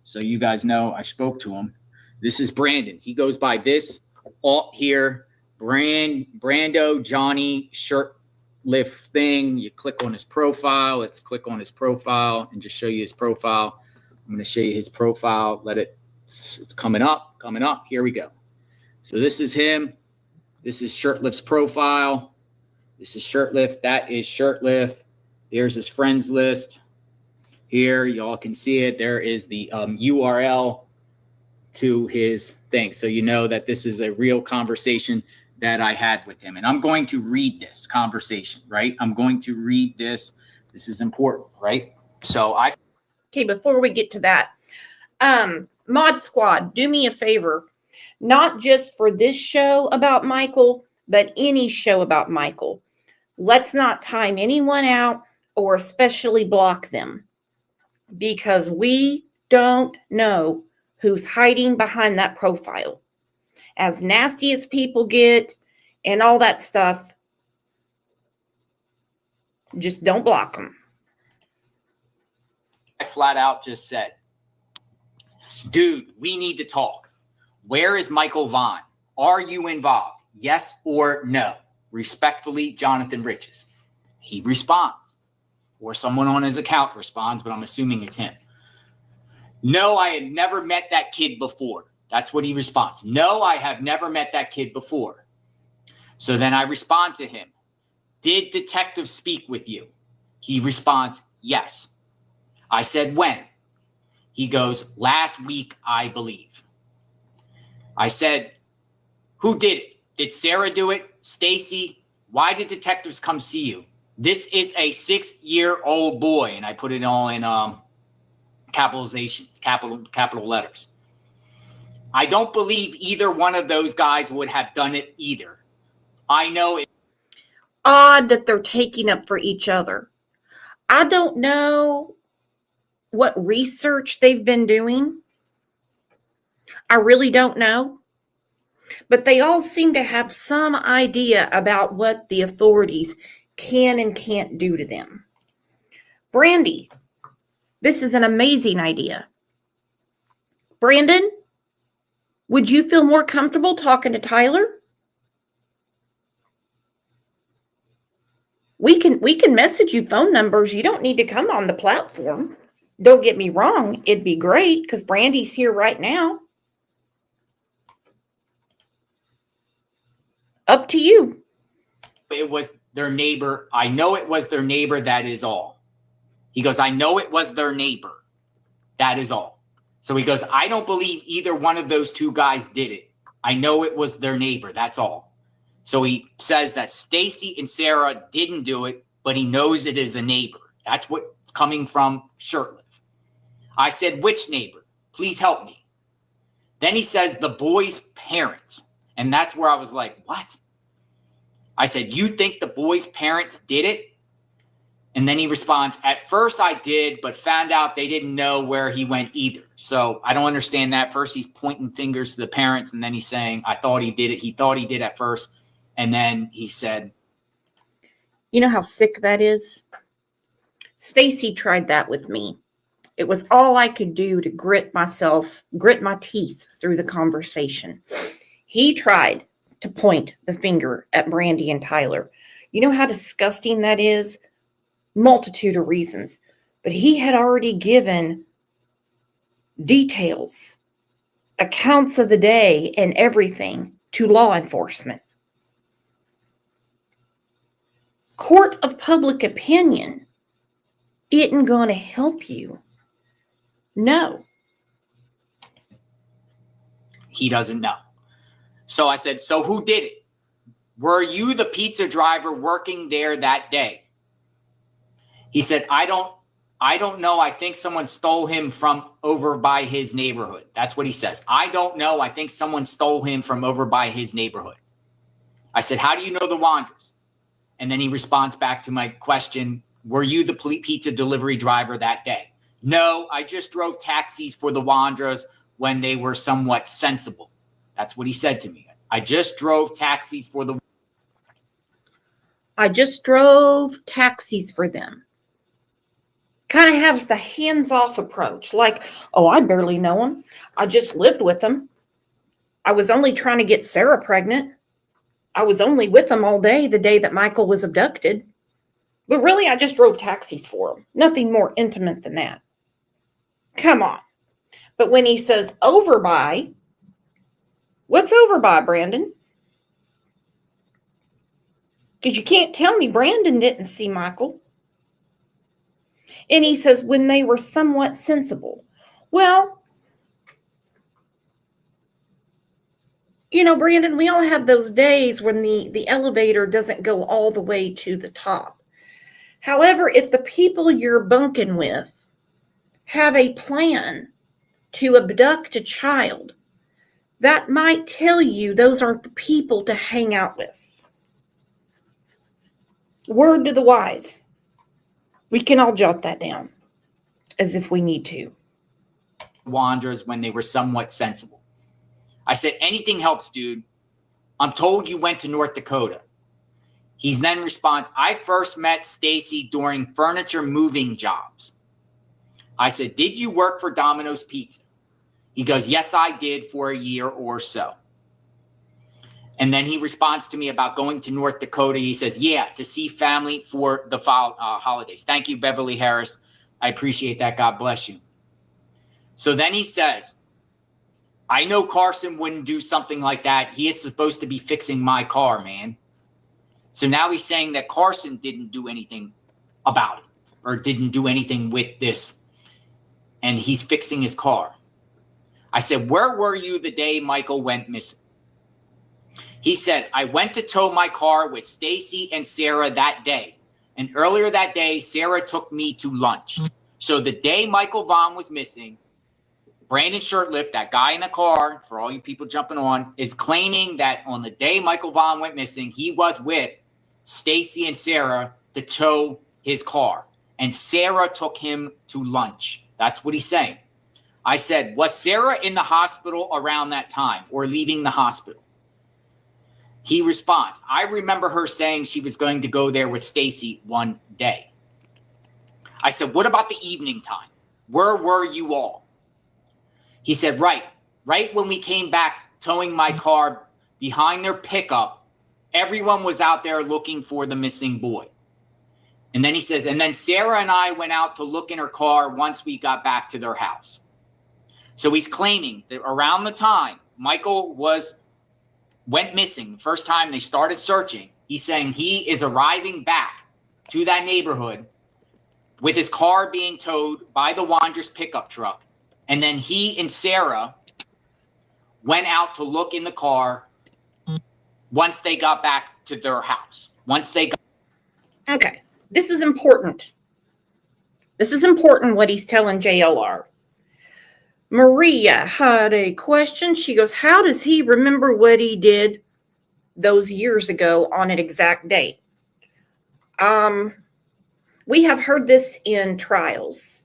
so you guys know I spoke to him. This is Brandon. He goes by this alt here, Brando Johnny Shurtliff thing. You click on his profile. Let's click on his profile and just show you his profile. I'm going to show you his profile. It's coming up. Here we go. So this is him. This is Shurtliff's profile. This is Shurtliff. That is Shurtliff. There's his friends list. Here, y'all can see it. There is the URL to his thing. So you know that this is a real conversation that I had with him. And I'm going to read this conversation, right? I'm going to read this. This is important, right? Okay, before we get to that, Mod Squad, do me a favor. Not just for this show about Michael, but any show about Michael. Let's not time anyone out or especially block them, because we don't know who's hiding behind that profile. As nasty as people get and all that stuff, just don't block them. I flat out just said, dude, we need to talk. Where is Michael Vaughn? Are you involved? Yes or no? Respectfully, Jonathan Riches. He responds, or someone on his account responds, but I'm assuming it's him. No, I had never met that kid before. That's what he responds. No, I have never met that kid before. So then I respond to him. Did detective speak with you? He responds, yes. I said, when? He goes, last week, I believe. I said, who did it? Did Sarah do it? Stacy? Why did detectives come see you? This is a 6-year-old boy. And I put it all in capitalization, capital letters. I don't believe either one of those guys would have done it either. I know it. Odd that they're taking up for each other. I don't know what research they've been doing. I really don't know. But they all seem to have some idea about what the authorities can and can't do to them. Brandy, this is an amazing idea. Brandon, would you feel more comfortable talking to Tyler? We can message you phone numbers. You don't need to come on the platform. Don't get me wrong. It'd be great because Brandy's here right now. Up to you. It was their neighbor. I know it was their neighbor. That is all. He goes, I know it was their neighbor. That is all. So he goes, I don't believe either one of those two guys did it. I know it was their neighbor. That's all. So he says that Stacy and Sarah didn't do it, but he knows it is a neighbor. That's what coming from Shurtliff. I said, which neighbor? Please help me. Then he says, the boy's parents. And that's where I was like, what? I said, you think the boy's parents did it? And then he responds, at first I did, but found out they didn't know where he went either. So I don't understand that. First, he's pointing fingers to the parents, and then he's saying, I thought he did it. He thought he did at first. And then he said, You know how sick that is? Stacy tried that with me. It was all I could do to grit my teeth through the conversation. He tried to point the finger at Brandy and Tyler. You know how disgusting that is? Multitude of reasons. But he had already given details, accounts of the day and everything to law enforcement. Court of public opinion isn't going to help you. No. he doesn't know. So I said, so who did it? Were you the pizza driver working there that day? He said, I don't know. I think someone stole him from over by his neighborhood. That's what he says. I don't know. I think someone stole him from over by his neighborhood. I said, how do you know the Wondras? And then he responds back to my question, were you the pizza delivery driver that day? No, I just drove taxis for the Wondras when they were somewhat sensible. That's what he said to me. I just drove taxis for them. Kind of has the hands-off approach, like, oh, I barely know them. I just lived with them. I was only trying to get Sarah pregnant. I was only with them all day the day that Michael was abducted. But really, I just drove taxis for him. Nothing more intimate than that. Come on. But when he says over by, what's over by, Brandon? Because you can't tell me Brandon didn't see Michael. And he says, when they were somewhat sensible. Well, you know, Brandon, we all have those days when the elevator doesn't go all the way to the top. However, if the people you're bunking with have a plan to abduct a child, that might tell you those aren't the people to hang out with. Word to the wise. We can all jot that down as if we need to. Wondras when they were somewhat sensible. I said, anything helps, dude. I'm told you went to North Dakota. He then responds, I first met Stacy during furniture moving jobs. I said, did you work for Domino's Pizza? He goes, yes, I did for a year or so. And then he responds to me about going to North Dakota. He says, yeah, to see family for the holidays. Thank you, Beverly Harris. I appreciate that. God bless you. So then he says, I know Carson wouldn't do something like that. He is supposed to be fixing my car, man. So now he's saying that Carson didn't do anything about it or didn't do anything with this. And he's fixing his car. I said, where were you the day Michael went missing? He said, I went to tow my car with Stacy and Sarah that day. And earlier that day, Sarah took me to lunch. So the day Michael Vaughn was missing, Brandon Shurtliff, that guy in the car, for all you people jumping on, is claiming that on the day Michael Vaughn went missing, he was with Stacy and Sarah to tow his car. And Sarah took him to lunch. That's what he's saying. I said, was Sarah in the hospital around that time or leaving the hospital? He responds, I remember her saying she was going to go there with Stacy one day. I said, what about the evening time? Where were you all? He said, right when we came back towing my car behind their pickup, everyone was out there looking for the missing boy. And then he says, and then Sarah and I went out to look in her car once we got back to their house. So he's claiming that around the time Michael went missing, the first time they started searching, he's saying he is arriving back to that neighborhood with his car being towed by the Wondras pickup truck. And then he and Sarah went out to look in the car once they got back to their house. Okay, this is important. This is important what he's telling JLR. Maria had a question. She goes, how does he remember what he did those years ago on an exact date? We have heard this in trials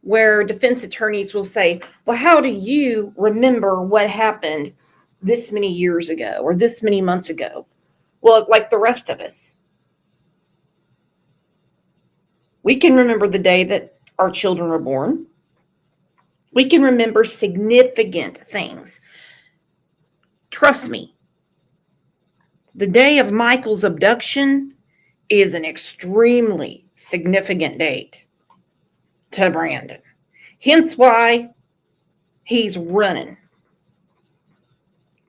where defense attorneys will say, well, how do you remember what happened this many years ago or this many months ago? Well, like the rest of us. We can remember the day that our children were born. We can remember significant things. Trust me, the day of Michael's abduction is an extremely significant date to Brandon. Hence why he's running.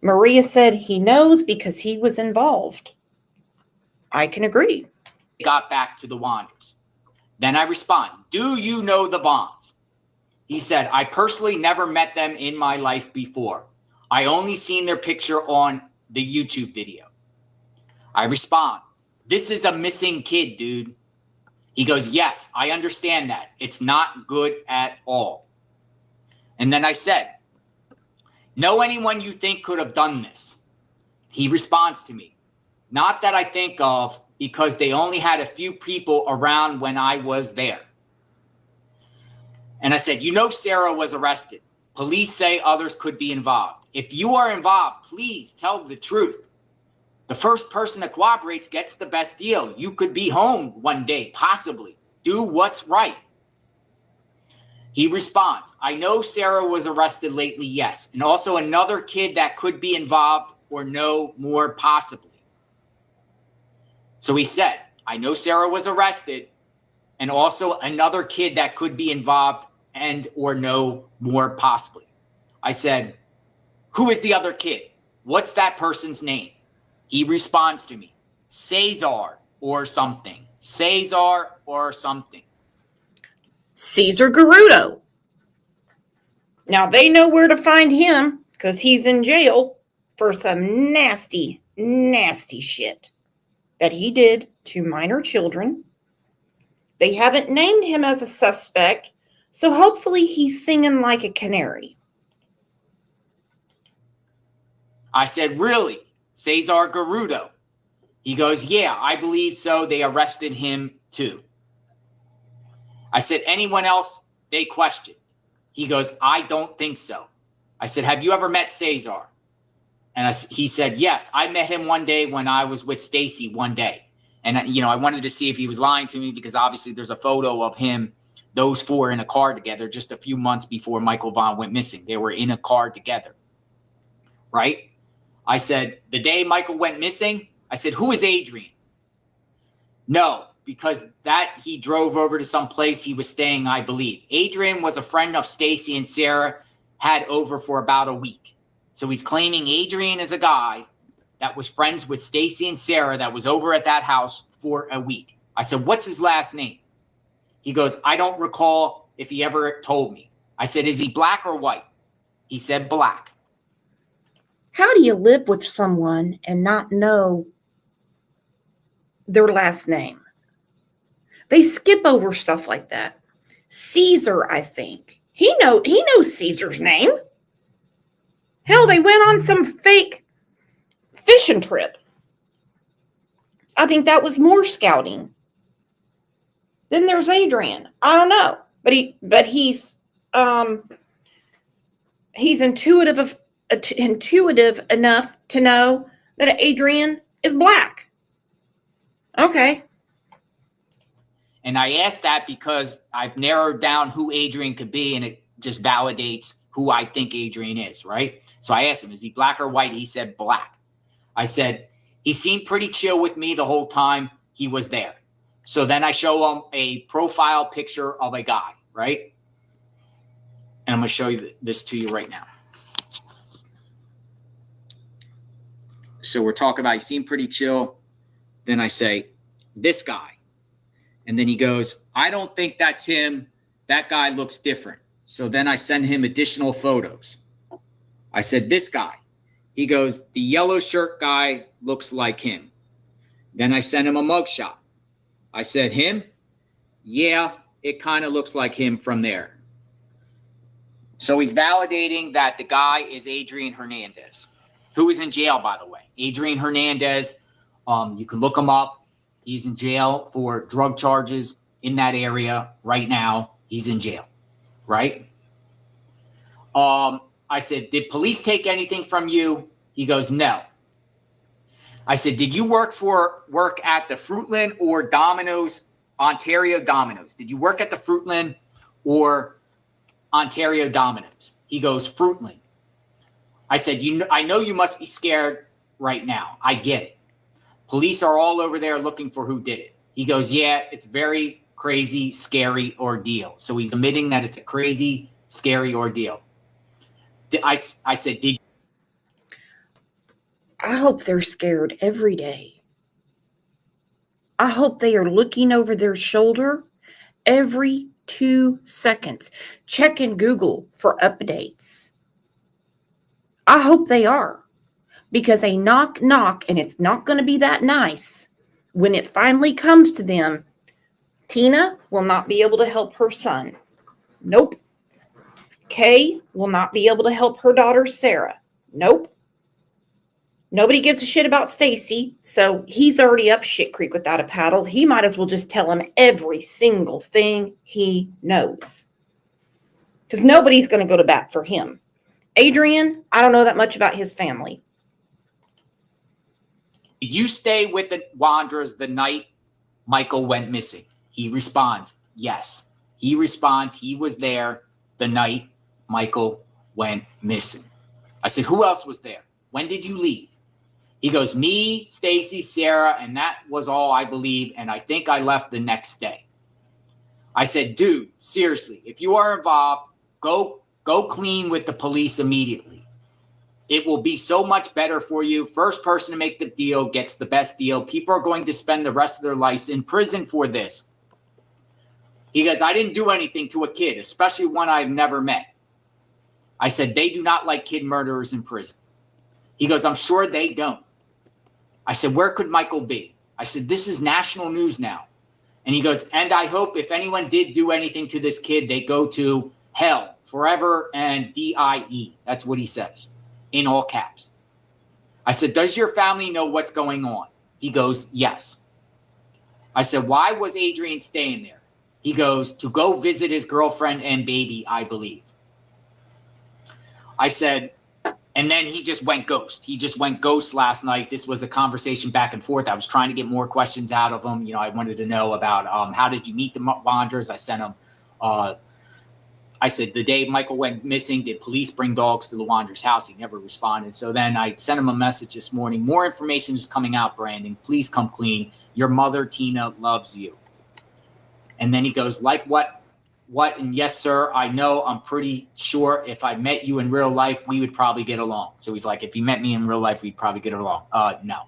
Maria said he knows because he was involved. I can agree. Got back to the Wondras. Then I respond, do you know the Bonds? He said, I personally never met them in my life before. I only seen their picture on the YouTube video. I respond, this is a missing kid, dude. He goes, yes, I understand that. It's not good at all. And then I said, know anyone you think could have done this? He responds to me, not that I think of, because they only had a few people around when I was there. And I said, you know, Sarah was arrested. Police say others could be involved. If you are involved, please tell the truth. The first person that cooperates gets the best deal. You could be home one day, possibly. Do what's right. He responds, I know Sarah was arrested lately, yes. And also another kid that could be involved or no more possibly. So he said, I know Sarah was arrested and also another kid that could be involved and or no more possibly. I said, who is the other kid? What's that person's name? He responds to me, Cesar or something. Cesar or something. Cesar Garudo. Now they know where to find him because he's in jail for some nasty, nasty shit that he did to minor children. They haven't named him as a suspect, so hopefully he's singing like a canary. I said, really? Cesar Garudo? He goes, yeah, I believe so. They arrested him too. I said, anyone else they questioned? He goes, I don't think so. I said, have you ever met Cesar? And he said, yes, I met him one day when I was with Stacy one day. And, I wanted to see if he was lying to me because obviously there's a photo of him, those four in a car together just a few months before Michael Vaughn went missing. They were in a car together, right? I said, the day Michael went missing, I said, who is Adrian? No, because that he drove over to some place he was staying, I believe. Adrian was a friend of Stacy and Sarah, had over for about a week. So he's claiming Adrian is a guy that was friends with Stacy and Sarah that was over at that house for a week. I said, what's his last name? He goes, I don't recall if he ever told me. I said, is he black or white? He said black. How do you live with someone and not know their last name? They skip over stuff like that. Caesar, I think. He knows Caesar's name. Hell, they went on some fake fishing trip. I think that was more scouting. Then there's Adrian. I don't know, but he's intuitive enough to know that Adrian is black. Okay. And I asked that because I've narrowed down who Adrian could be, and it just validates who I think Adrian is, right? So I asked him, is he black or white? He said black. I said, he seemed pretty chill with me the whole time he was there. So then I show him a profile picture of a guy, right? And I'm going to show you this to you right now. So we're talking about, he seemed pretty chill. Then I say, this guy. And then he goes, I don't think that's him. That guy looks different. So then I send him additional photos. I said, this guy. He goes, the yellow shirt guy looks like him. Then I sent him a mugshot. I said, him? Yeah, it kind of looks like him from there. So he's validating that the guy is Adrian Hernandez, who is in jail, by the way. Adrian Hernandez, you can look him up. He's in jail for drug charges in that area right now. He's in jail, right? I said, did police take anything from you? He goes, no. I said, did you work at the Fruitland or Domino's, Ontario Domino's? Did you work at the Fruitland or Ontario Domino's? He goes, Fruitland. I said, I know you must be scared right now. I get it. Police are all over there looking for who did it. He goes, yeah, it's very crazy, scary ordeal. So he's admitting that it's a crazy, scary ordeal. I said, I hope they're scared every day. I hope they are looking over their shoulder every 2 seconds, checking Google for updates. I hope they are, because a knock, and it's not going to be that nice. When it finally comes to them, Tina will not be able to help her son. Nope. Kay will not be able to help her daughter, Sarah. Nope. Nobody gives a shit about Stacy, so he's already up shit creek without a paddle. He might as well just tell him every single thing he knows, because nobody's going to go to bat for him. Adrian, I don't know that much about his family. did you stay with the Wondras the night Michael went missing? He responds, yes. He responds, he was there the night Michael went missing. I said, who else was there? When did you leave? He goes, me, Stacy, Sarah, and that was all, I believe, and I think I left the next day. I said, dude, seriously, if you are involved, go clean with the police immediately. It will be so much better for you. First person to make the deal gets the best deal. People are going to spend the rest of their lives in prison for this. He goes, I didn't do anything to a kid, especially one I've never met. I said, they do not like kid murderers in prison. He goes, I'm sure they don't. I said, where could Michael be? I said, this is national news now. And he goes, and I hope if anyone did do anything to this kid, they go to hell forever and DIE. That's what he says in all caps. I said, does your family know what's going on? He goes, yes. I said, why was Adrian staying there? He goes, to go visit his girlfriend and baby, I believe. I said, and then he just went ghost. He just went ghost last night. This was a conversation back and forth. I was trying to get more questions out of him. You know, I wanted to know about how did you meet the Wondras? I sent him. I said, the day Michael went missing, did police bring dogs to the Wondras' house? He never responded. So then I sent him a message this morning. More information is coming out, Brandon. Please come clean. Your mother, Tina, loves you. And then he goes, like what? And yes, sir, I know. I'm pretty sure if I met you in real life, we would probably get along. So he's like, if you met me in real life, we'd probably get along. No.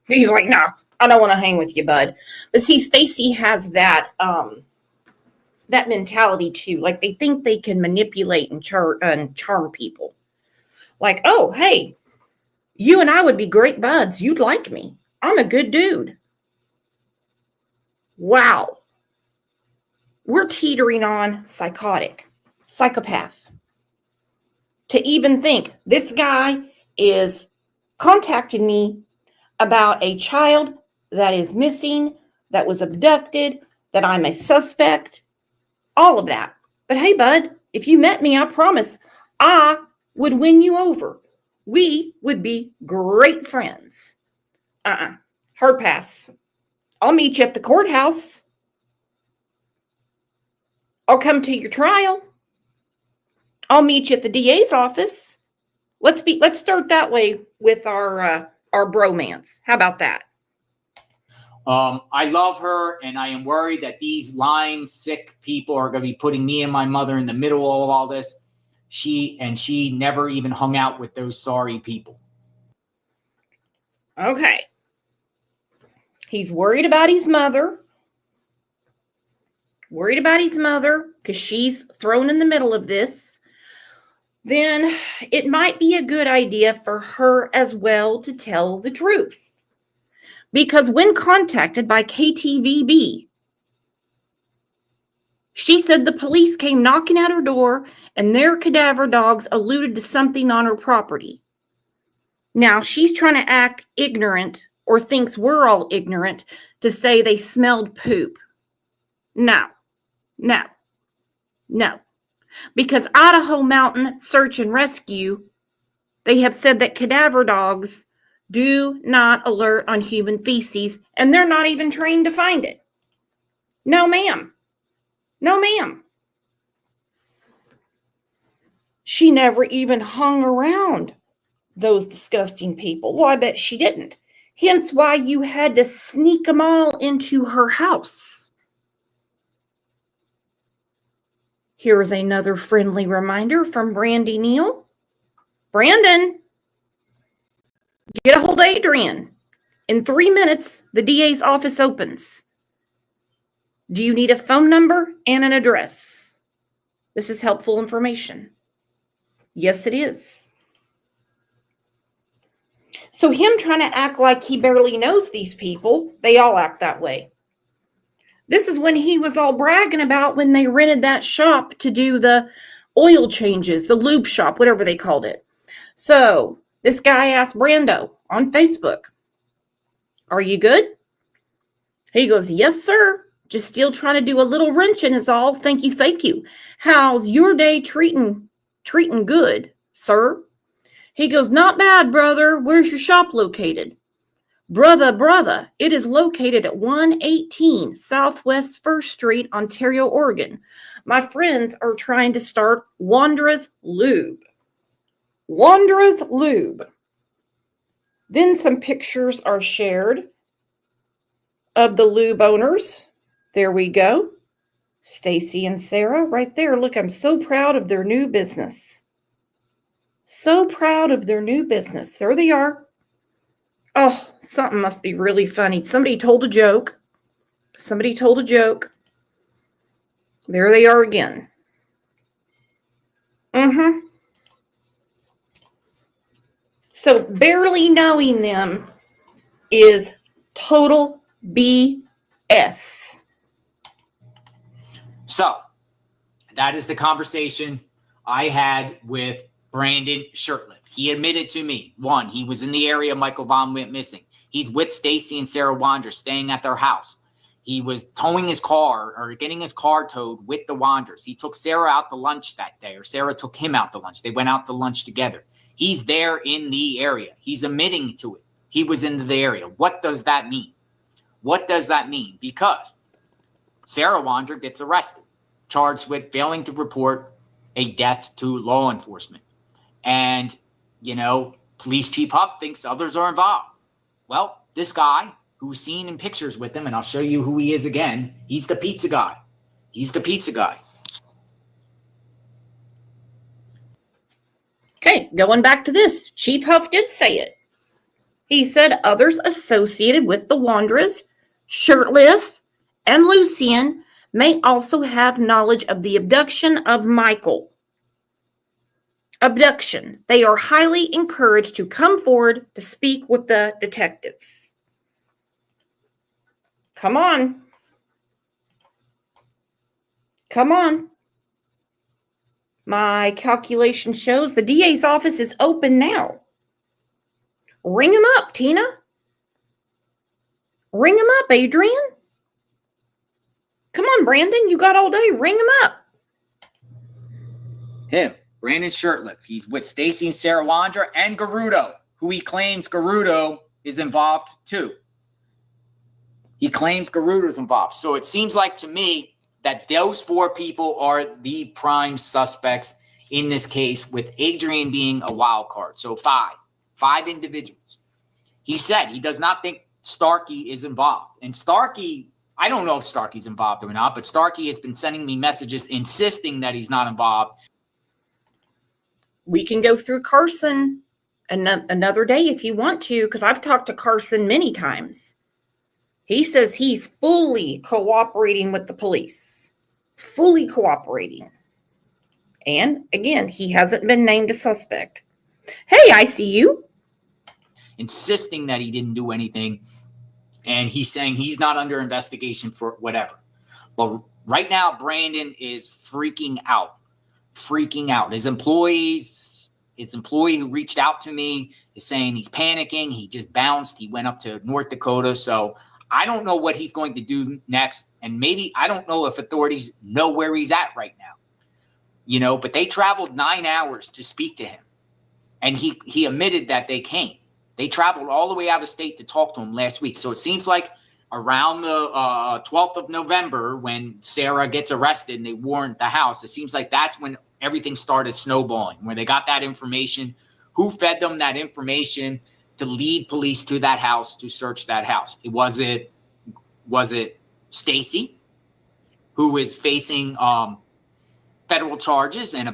He's like, no, I don't want to hang with you, bud. But see, Stacy has that that mentality too. Like they think they can manipulate and charm people. Like, oh, hey, you and I would be great buds. You'd like me. I'm a good dude. Wow. We're teetering on psychopath. To even think this guy is contacting me about a child that is missing, that was abducted, that I'm a suspect, all of that. But hey, bud, if you met me, I promise I would win you over. We would be great friends. Hard pass. I'll meet you at the courthouse. I'll come to your trial. I'll meet you at the DA's office. Let's start that way with our bromance. How about that? I love her, and I am worried that these lying, sick people are going to be putting me and my mother in the middle of all this. She never even hung out with those sorry people. Okay. He's worried about his mother. Worried about his mother because she's thrown in the middle of this. Then it might be a good idea for her as well to tell the truth. Because when contacted by KTVB, She said the police came knocking at her door and their cadaver dogs alluded to something on her property. Now, she's trying to act ignorant or thinks we're all ignorant to say they smelled poop. No. Because Idaho Mountain Search and Rescue, they have said that cadaver dogs do not alert on human feces, and they're not even trained to find it. No, ma'am. She never even hung around those disgusting people. Well, I bet she didn't. Hence why you had to sneak them all into her house. Here is another friendly reminder from Brandy Neal. Brandon, get a hold of Adrian. In 3 minutes, the DA's office opens. Do you need a phone number and an address? This is helpful information. Yes, it is. So him trying to act like he barely knows these people, they all act that way. This is when he was all bragging about when they rented that shop to do the oil changes, the lube shop, whatever they called it. So this guy asked Brando on Facebook, "Are you good?" He goes, "Yes, sir. Just still trying to do a little wrenching is all. Thank you. How's your day treating good, sir?" He goes, "Not bad, brother. Where's your shop located?" Brother, it is located at 118 Southwest 1st Street, Ontario, Oregon. My friends are trying to start Wondras Lube. Then some pictures are shared of the lube owners. There we go. Stacy and Sarah right there. Look, I'm so proud of their new business. There they are. Oh, something must be really funny. Somebody told a joke. There they are again. So barely knowing them is total BS. So that is the conversation I had with Brandon Shurtliff. He admitted to me, one, he was in the area Michael Vaughn went missing. He's with Stacy and Sarah Wondra, staying at their house. He was towing his car or getting his car towed with the Wondras. He took Sarah out to lunch that day, or Sarah took him out to lunch. They went out to lunch together. He's there in the area. He's admitting to it. He was in the area. What does that mean? Because Sarah Wondra gets arrested, charged with failing to report a death to law enforcement. And, Police Chief Huff thinks others are involved. Well, this guy who's seen in pictures with him, and I'll show you who he is again, he's the pizza guy. Okay, going back to this, Chief Huff did say it. He said others associated with the Wondras, Shurtliff, and Lucien may also have knowledge of the abduction of Michael. They are highly encouraged to come forward to speak with the detectives. Come on. My calculation shows the DA's office is open now. Ring him up, Tina. Ring him up, Adrian. Come on, Brandon. You got all day. Ring him up. Him, Brandon Shurtliff. He's with Stacy and Sarah Wondra and Garudo, who he claims Garudo is involved too. So it seems like to me that those four people are the prime suspects in this case, with Adrian being a wild card. So five individuals. He said he does not think Starkey is involved. And Starkey, I don't know if Starkey's involved or not, but Starkey has been sending me messages insisting that he's not involved. We can go through Carson another day if you want to, because I've talked to Carson many times. He says he's fully cooperating with the police. Fully cooperating. And again, he hasn't been named a suspect. Hey, I see you. Insisting that he didn't do anything. And he's saying he's not under investigation for whatever. But Right now, Brandon is freaking out. His employee who reached out to me is saying he's panicking. He just bounced. He went up to North Dakota. So I don't know what he's going to do next. And maybe I don't know if authorities know where he's at right now. But they traveled 9 hours to speak to him. And he admitted that they came. They traveled all the way out of state to talk to him last week. So it seems like around the 12th of November, when Sarah gets arrested and they warrant the house, it seems like that's when everything started snowballing, where they got that information, who fed them that information to lead police to that house, to search that house. Was it Stacy, who is facing federal charges and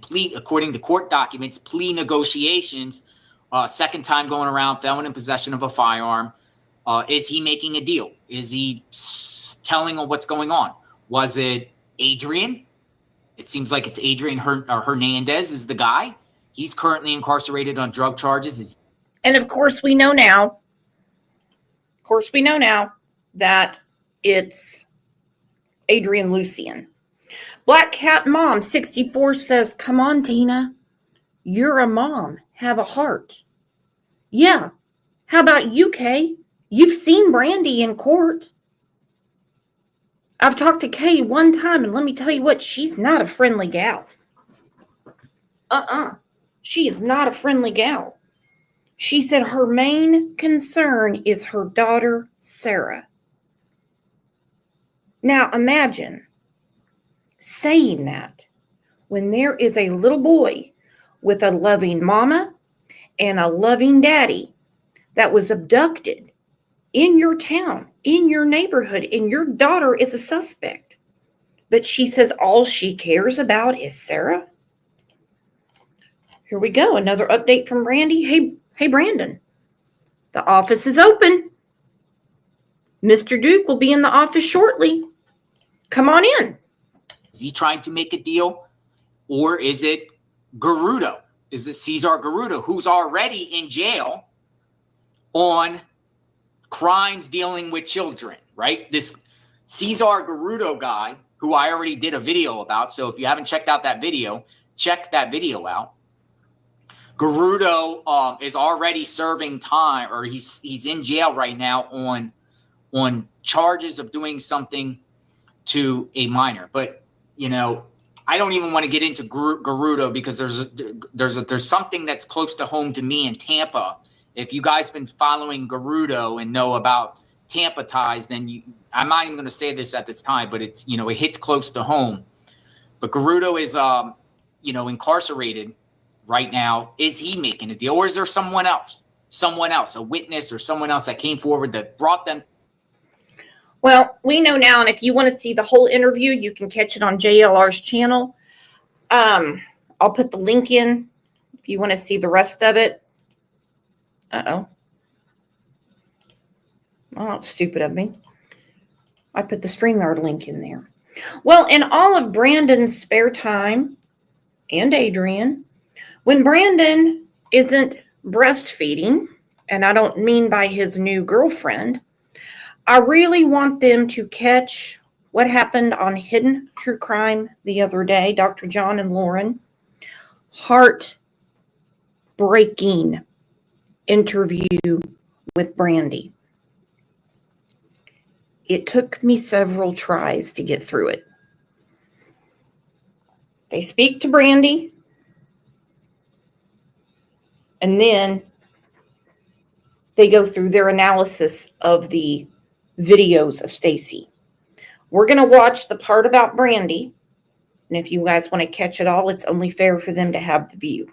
plea, according to court documents, plea negotiations, second time going around, felon in possession of a firearm. Is he making a deal? Is he telling them what's going on? Was it Adrian? It seems like it's Adrian Hernandez is the guy. He's currently incarcerated on drug charges. And of course, we know now that it's Adrian Lucian. Black Cat Mom 64 says, "Come on, Tina. You're a mom. Have a heart." Yeah. How about you, Kay? You've seen Brandy in court. I've talked to Kay one time, and let me tell you what, she's not a friendly gal. She is not a friendly gal. She said her main concern is her daughter, Sarah. Now imagine saying that when there is a little boy with a loving mama and a loving daddy that was abducted in your town, in your neighborhood, and your daughter is a suspect. But she says all she cares about is Sarah. Here we go. Another update from Brandy. Hey, Brandon. The office is open. Mr. Duke will be in the office shortly. Come on in. Is he trying to make a deal? Or is it Garudo? Is it Cesar Garudo, who's already in jail on crimes dealing with children, right? This Cesar Garudo guy, who I already did a video about. So if you haven't checked out that video, check that video out. Garudo is already serving time, or he's in jail right now on charges of doing something to a minor. But I don't even want to get into Garudo because there's something that's close to home to me in Tampa. If you guys have been following Garudo and know about Tampa ties, then I'm not even going to say this at this time, but it's it hits close to home. But Garudo is incarcerated right now. Is he making a deal, or is there someone else, a witness or someone else that came forward that brought them? Well, we know now, and if you want to see the whole interview, you can catch it on JLR's channel. I'll put the link in if you want to see the rest of it. Oh, that's stupid of me. I put the StreamYard link in there. Well, in all of Brandon's spare time, and Adrian, when Brandon isn't breastfeeding, and I don't mean by his new girlfriend, I really want them to catch what happened on Hidden True Crime the other day, Dr. John and Lauren. Heartbreaking interview with Brandy. It took me several tries to get through it. They speak to Brandy, and then they go through their analysis of the videos of Stacy. We're going to watch the part about Brandy, and if you guys want to catch it all, it's only fair for them to have the view.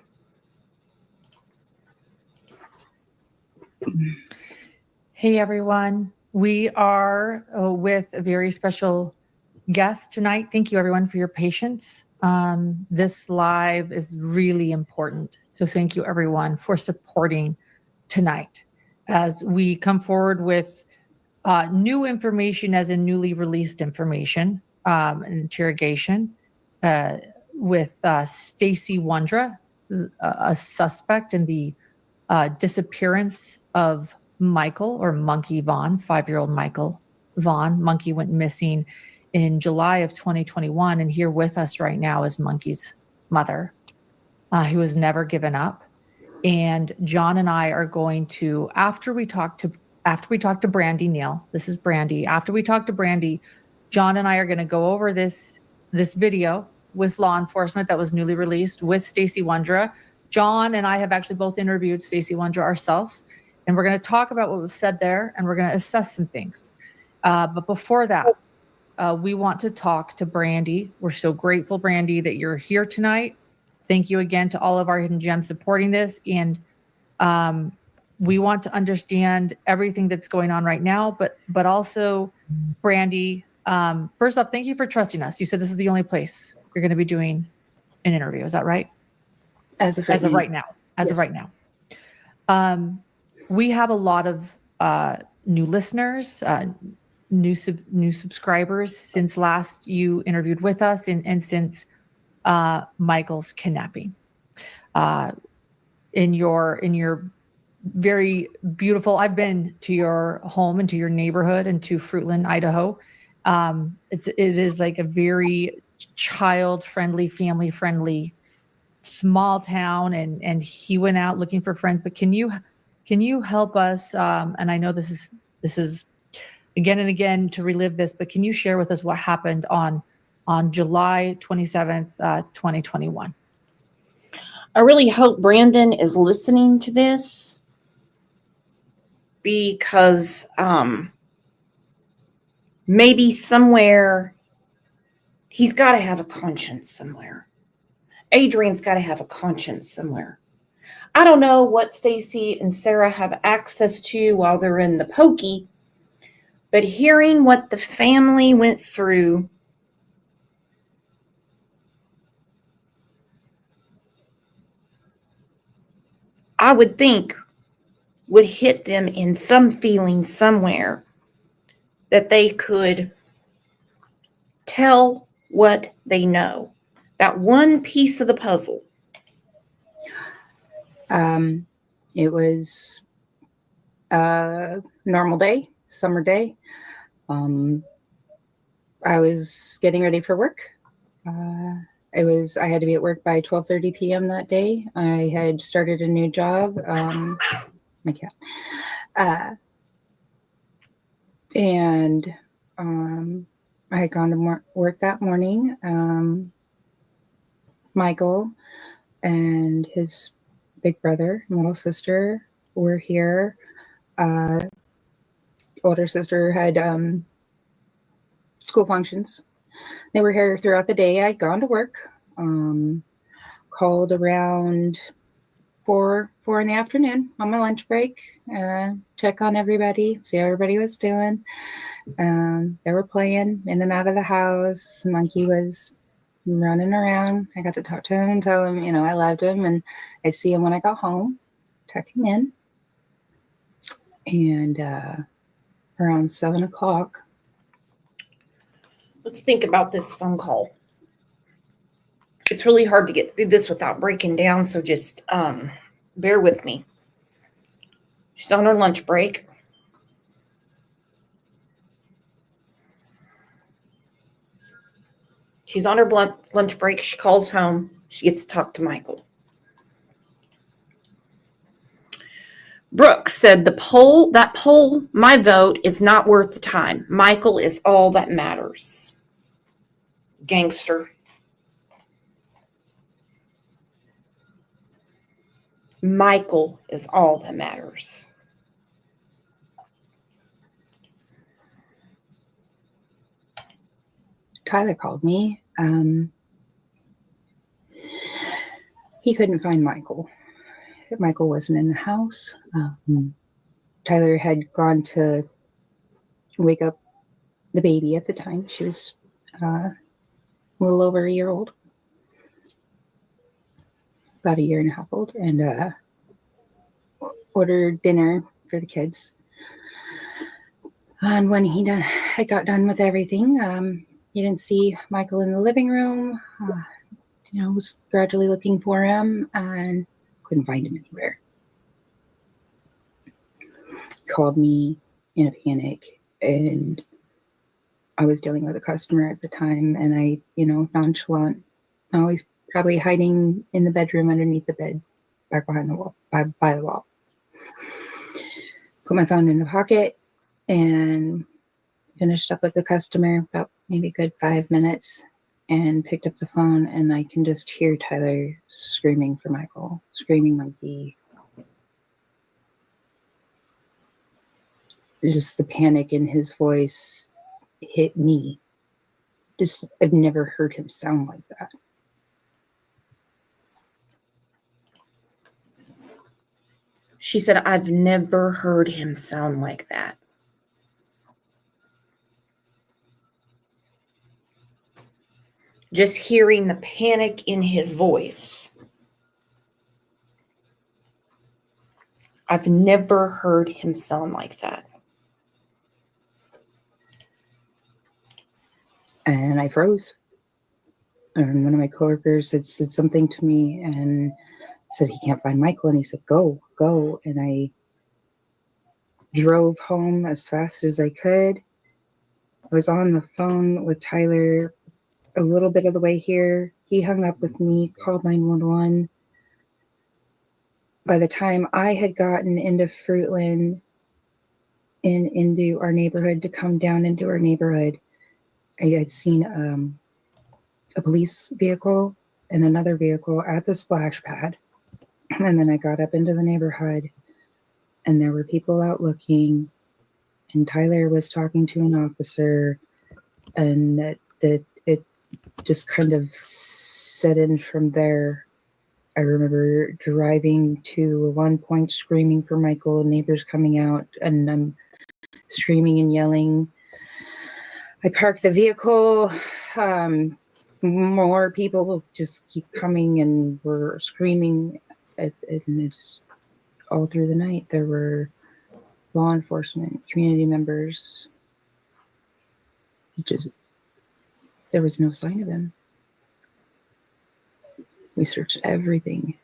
Hey everyone, we are with a very special guest tonight. Thank you everyone for your patience. This live is really important. So thank you everyone for supporting tonight as we come forward with new information, as in newly released information, an interrogation with Stacy Wondra, a suspect in the disappearance of Michael, or Monkey Vaughn, 5-year-old Michael Vaughn. Monkey went missing in July of 2021, and here with us right now is Monkey's mother, who has never given up. And John and I are going to, after we talk to Brandy, Neil, this is Brandy. After we talk to Brandy, John and I are going to go over this video with law enforcement that was newly released with Stacy Wondra. John and I have actually both interviewed Stacy Wondra ourselves, and we're going to talk about what was said there, and we're going to assess some things. But before that, we want to talk to Brandy. We're so grateful, Brandy, that you're here tonight. Thank you again to all of our Hidden Gems supporting this. And we want to understand everything that's going on right now. But also, Brandy, first off, thank you for trusting us. You said this is the only place you're going to be doing an interview. Is that right? As of right now. As of right now. We have a lot of new listeners, new subscribers since last you interviewed with us, and since Michael's kidnapping. In your very beautiful, I've been to your home and to your neighborhood and to Fruitland, Idaho. It is like a very child-friendly, family-friendly small town, and he went out looking for friends. But can you help us? And I know this is again and again to relive this, but can you share with us what happened on July 27th, 2021? I really hope Brandon is listening to this, because maybe somewhere he's got to have a conscience somewhere. Adrian's got to have a conscience somewhere. I don't know what Stacy and Sarah have access to while they're in the pokey, but hearing what the family went through, I would think would hit them in some feeling somewhere that they could tell what they know. That one piece of the puzzle. It was a normal day, summer day. I was getting ready for work. I had to be at work by 12:30 p.m. that day. I had started a new job. My cat. And I had gone to work that morning. Michael and his big brother and little sister were here. Older sister had school functions. They were here throughout the day. I'd gone to work. Called around 4 in the afternoon on my lunch break. Check on everybody, see how everybody was doing. They were playing in and out of the house. Monkey was running around. I got to talk to him and tell him, I loved him, and I'd see him when I got home, tuck him in. And around 7 o'clock. Let's think about this phone call. It's really hard to get through this without breaking down, so just bear with me. She's on her lunch break. She's on her lunch break. She calls home. She gets to talk to Michael. Brooke said that poll, my vote is not worth the time. Michael is all that matters. Gangster. Michael is all that matters. Tyler called me. He couldn't find Michael. Michael wasn't in the house. Tyler had gone to wake up the baby at the time. She was a little over a year old. About a year and a half old, and ordered dinner for the kids. And when he got done with everything, he didn't see Michael in the living room. Was gradually looking for him and couldn't find him anywhere. Called me in a panic, and I was dealing with a customer at the time, and I, nonchalant, always probably hiding in the bedroom underneath the bed, back behind the wall, by the wall. Put my phone in the pocket and finished up with the customer about maybe a good 5 minutes, and picked up the phone, and I can just hear Tyler screaming for Michael, screaming monkey. Just the panic in his voice hit me. I've never heard him sound like that. She said, I've never heard him sound like that. Just hearing the panic in his voice. I've never heard him sound like that. And I froze. And one of my coworkers had said something to me and said he can't find Michael. And he said, go. And I drove home as fast as I could. I was on the phone with Tyler a little bit of the way here. He hung up with me, called 911. By the time I had gotten into Fruitland and into our neighborhood, to come down into our neighborhood, I had seen a police vehicle and another vehicle at the splash pad. And then I got up into the neighborhood, and there were people out looking, and Tyler was talking to an officer, and that it just kind of set in from there. I remember driving to one point, screaming for Michael, neighbors coming out, and I'm screaming and yelling. I parked the vehicle. More people will just keep coming and were screaming. And it's all through the night. There were law enforcement, community members. There was no sign of him. We searched everything.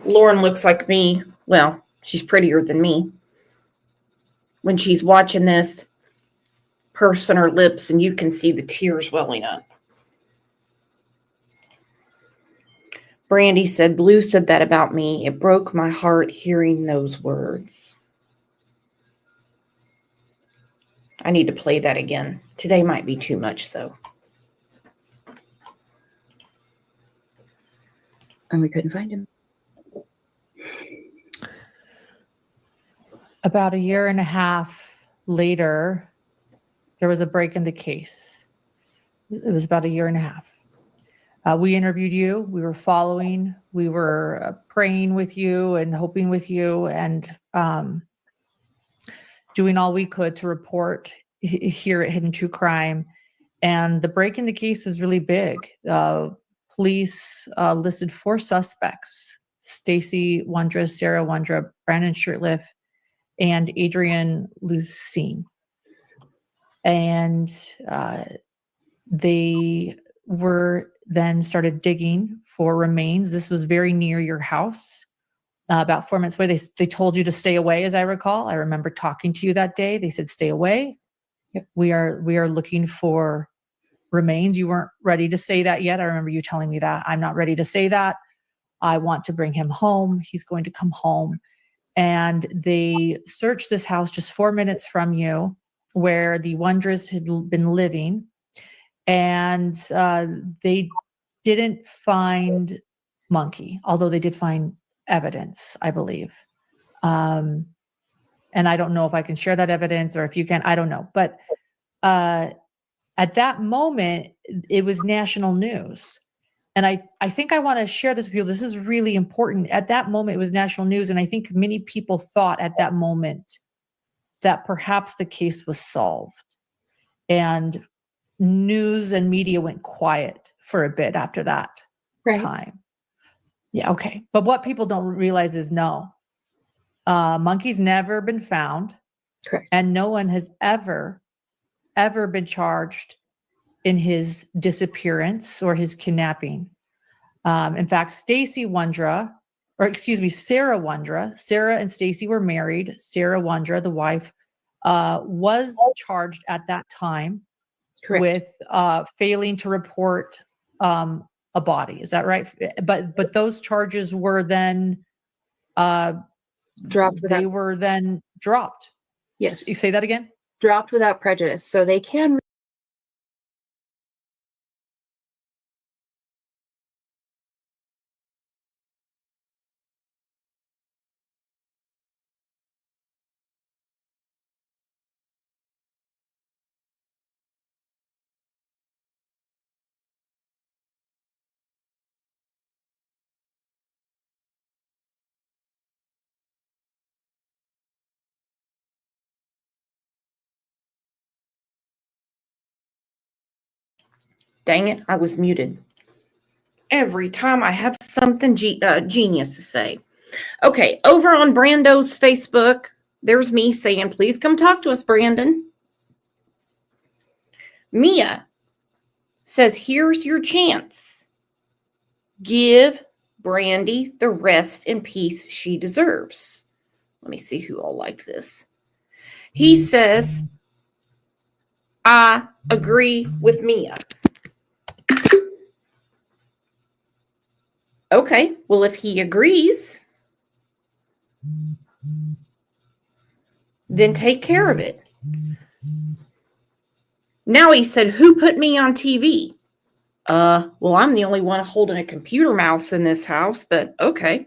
Lauren looks like me. Well, she's prettier than me. When she's watching this, pursing her lips, and you can see the tears welling up. Brandy said, Blue said that about me. It broke my heart hearing those words. I need to play that again. Today might be too much, though. And we couldn't find him. About a year and a half later, there was a break in the case. It was about a year and a half. We interviewed you. We were following. We were praying with you and hoping with you, and doing all we could to report here at Hidden True Crime. And the break in the case was really big. Police listed 4 suspects: Stacy Wondra, Sarah Wondra, Brandy Shurtliff, and Adrian Lucene. And they were then started digging for remains. This was very near your house, about 4 minutes away. They told you to stay away, as I recall. I remember talking to you that day. They said, stay away. Yep. We are looking for remains. You weren't ready to say that yet. I remember you telling me that. I'm not ready to say that. I want to bring him home. He's going to come home. And they searched this house just 4 minutes from you, where the Wondras had been living. And they didn't find Monkey, although they did find evidence, I believe. And I don't know if I can share that evidence, or if you can, I don't know. But at that moment, it was national news. And I think I want to share this with you. This is really important. At that moment, it was national news. And I think many people thought at that moment that perhaps the case was solved. And news and media went quiet for a bit after that time. Yeah, okay. But what people don't realize is no. Monkey's never been found. Correct. And no one has ever been charged in his disappearance or his kidnapping. In fact, Stacy Wondra or excuse me, Sarah Wondra. Sarah and Stacy were married. Sarah Wondra, the wife, was charged at that time Correct. with failing to report a body. Is that right? But those charges were then Dropped they without, were then dropped. yes, You say that again? dropped without prejudice. So they can Dang it, I was muted. Every time I have something genius to say. Okay, over on Brando's Facebook, there's me saying, please come talk to us, Brandon. Mia says, here's your chance. Give Brandy the rest and peace she deserves. Let me see who all liked this. He says, I agree with Mia. Okay, well, if he agrees, then take care of it. Now he said, who put me on TV? Well, I'm the only one holding a computer mouse in this house, but okay.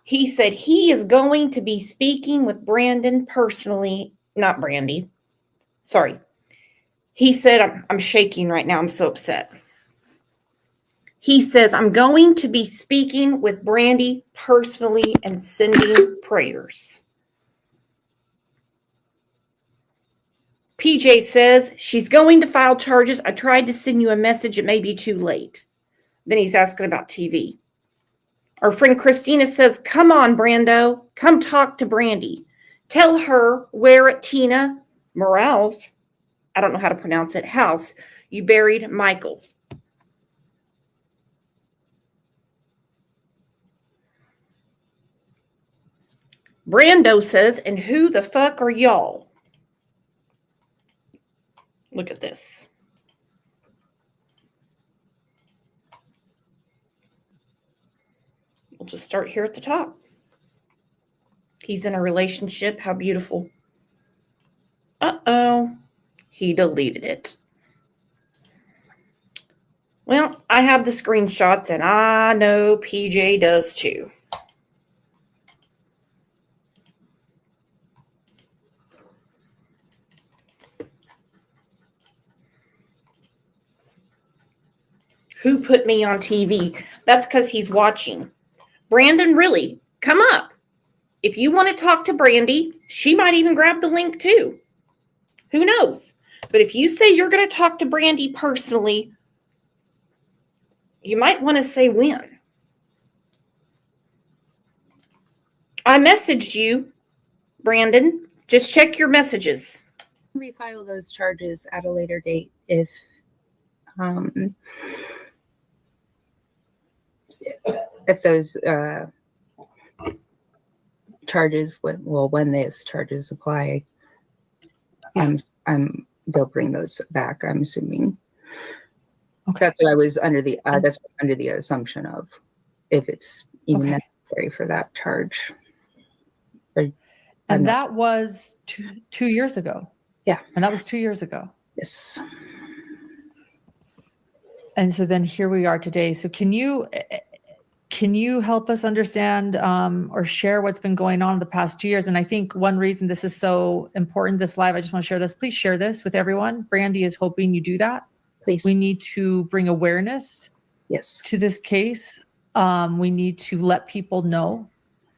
He said he is going to be speaking with Brandon personally, not Brandy. Sorry. He said, I'm shaking right now. I'm so upset. He says, I'm going to be speaking with Brandy personally and sending prayers. PJ says, she's going to file charges. I tried to send you a message. It may be too late. Then he's asking about TV. Our friend Christina says, come on, Brando. Come talk to Brandy. Tell her where at Tina Morales, I don't know how to pronounce it, house, you buried Michael. Brando says, and who the fuck are y'all? Look at this. We'll just start here at the top. He's in a relationship. How beautiful. Uh-oh. He deleted it. Well, I have the screenshots, and I know PJ does too. Who put me on TV? That's because he's watching. Brandon, really, come up. If you want to talk to Brandy, she might even grab the link too. Who knows? But if you say you're going to talk to Brandy personally, you might want to say when. I messaged you, Brandon. Just check your messages. refile those charges at a later date if those charges when these charges apply, they'll bring those back, I'm assuming. Okay. That's what I was under the that's under the assumption of, if it's even necessary for that charge. And that was 2 years ago. Yeah. And that was 2 years ago. Yes. And so then here we are today. So can you help us understand or share what's been going on in the past 2 years? And I think one reason this is so important, this live, I just want to share this. Please share this with everyone. Brandy is hoping you do that. Please. We need to bring awareness to this case. We need to let people know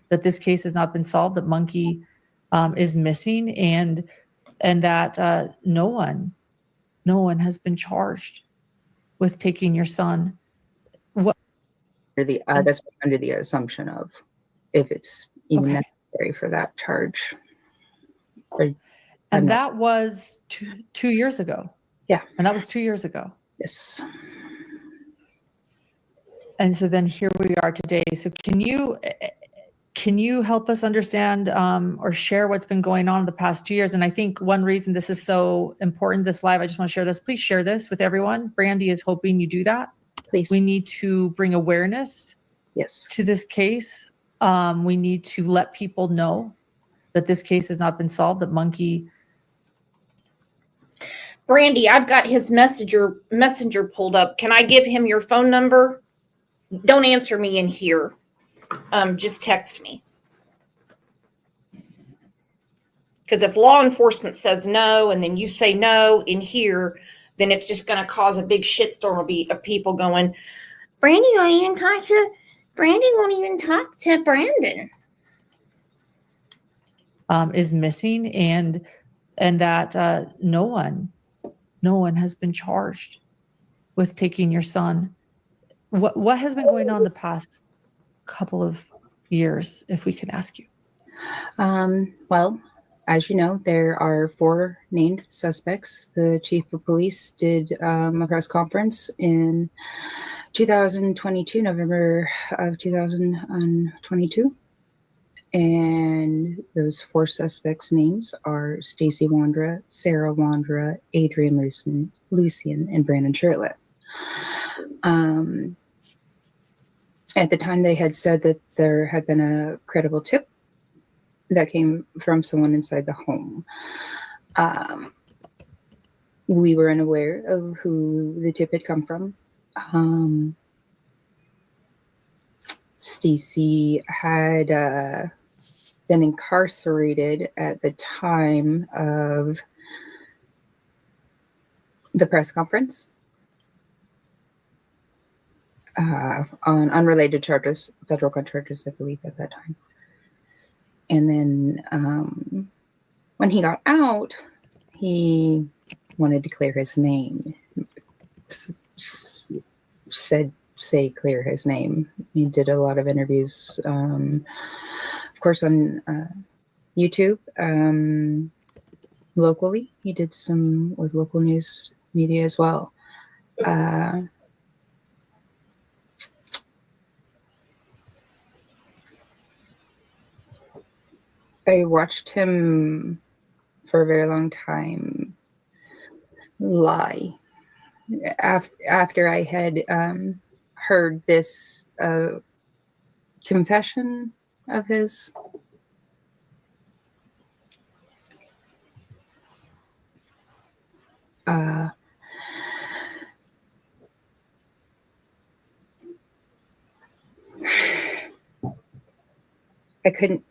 that this case has not been solved, that Monkey is missing, and that no one has been charged with taking your son. That's under the assumption of, if it's even necessary for that charge. And that was 2 years ago. Yeah. And that was 2 years ago. Yes. And so then here we are today. So can you help us understand or share what's been going on in the past 2 years? And I think one reason this is so important, this live, I just want to share this. Please share this with everyone. Brandy is hoping you do that. Please. We need to bring awareness Yes. to this case. We need to let people know that this case has not been solved, that Monkey. Brandy, I've got his messenger pulled up. Can I give him your phone number? Don't answer me in here. Just text me. Because if law enforcement says no, and then you say no in here, then it's just going to cause a big shitstorm of people going, Brandy won't even talk to Brandon. Is missing, and that no one has been charged with taking your son. What has been going on the past couple of years, if we can ask you? Well, as you know, there are 4 named suspects. The chief of police did a press conference in 2022, November of 2022. And those 4 suspects' names are Stacy Wondra, Sarah Wondra, Adrian Lucian, and Brandon Shurtliff. At the time, they had said that there had been a credible tip that came from someone inside the home. We were unaware of who the tip had come from. Stacy had been incarcerated at the time of the press conference on unrelated charges, federal charges, I believe, at that time. And then when he got out, he wanted to clear his name. Say clear his name. He did a lot of interviews, of course, on YouTube. Locally, he did some with local news media as well. I watched him for a very long time lie. After I had heard this confession of his, I couldn't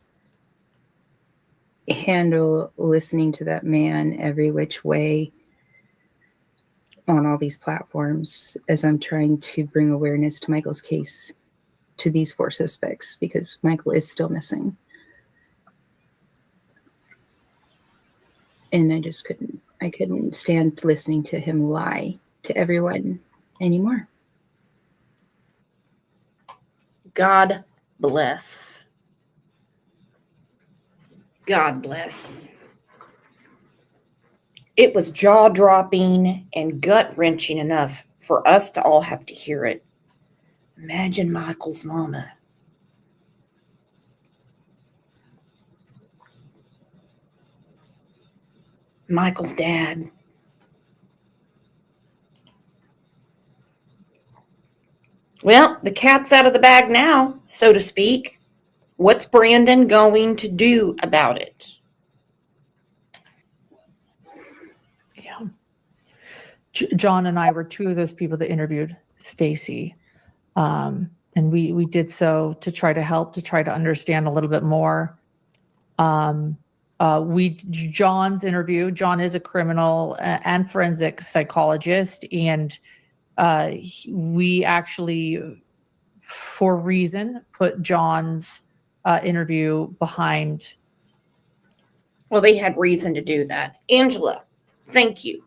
handle listening to that man every which way on all these platforms as I'm trying to bring awareness to Michael's case, to these 4 suspects, because Michael is still missing. And I couldn't stand listening to him lie to everyone anymore. God bless. God bless. It was jaw-dropping and gut-wrenching enough for us to all have to hear it. Imagine Michael's mama. Michael's dad. Well, the cat's out of the bag now, so to speak. What's Brandon going to do about it? Yeah. John and I were 2 of those people that interviewed Stacy. And we did so to try to help, to try to understand a little bit more. John's interview, John is a criminal and forensic psychologist, and we actually, for reason, put John's interview behind. Well, they had reason to do that. Angela, thank you.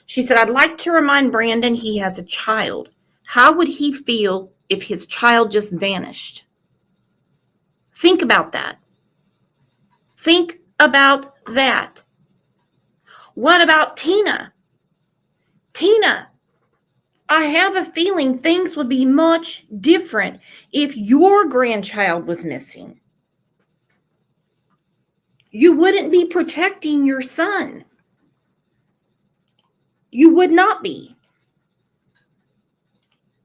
She said, I'd like to remind Brandon he has a child. How would he feel if his child just vanished? Think about that. Think about that. What about Tina? Tina, I have a feeling things would be much different if your grandchild was missing. You wouldn't be protecting your son. You would not be.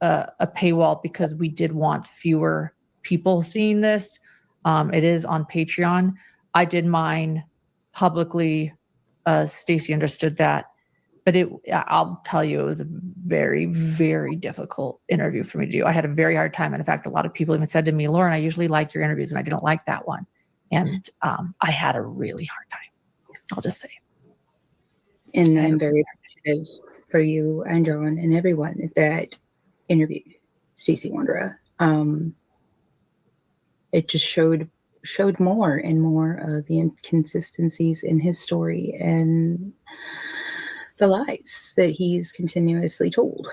A paywall because we did want fewer people seeing this. It is on Patreon. I did mine publicly. Stacy understood that, but I'll tell you, it was a very, very difficult interview for me to do. I had a very hard time. And in fact, a lot of people even said to me, Lauren, I usually like your interviews and I didn't like that one. And I had a really hard time. I'll just say. And I'm very appreciative for you and John and everyone that interviewed Stacy Wondra. It just showed more and more of the inconsistencies in his story and the lies that he's continuously told.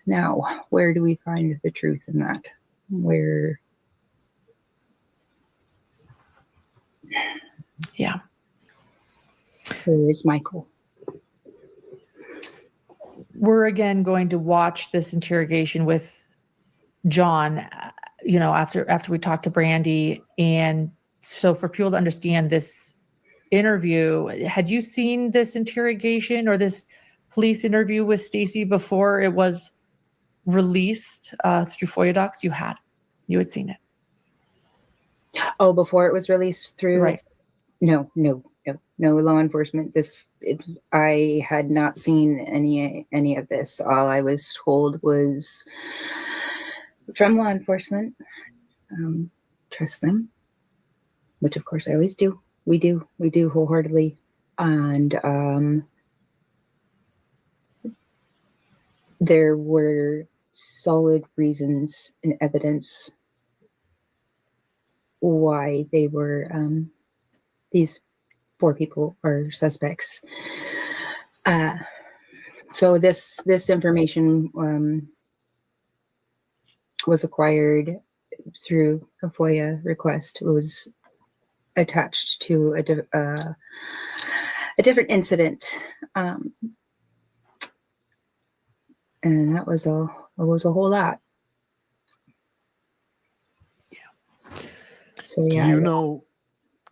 Now, where do we find the truth in that? Where? Yeah. Where is Michael? We're again going to watch this interrogation with John, after we talk to Brandy. And so for people to understand this interview, had you seen this interrogation or this police interview with Stacy before it was released through FOIA docs? You had seen it. Oh, before it was released through? Right. No law enforcement. I had not seen any of this. All I was told was from law enforcement, trust them, which of course I always do. We do wholeheartedly. And there were solid reasons and evidence why they were, these 4 people are suspects. So this information was acquired through a FOIA request. It was attached to a different incident, and that was a whole lot. Yeah. So yeah.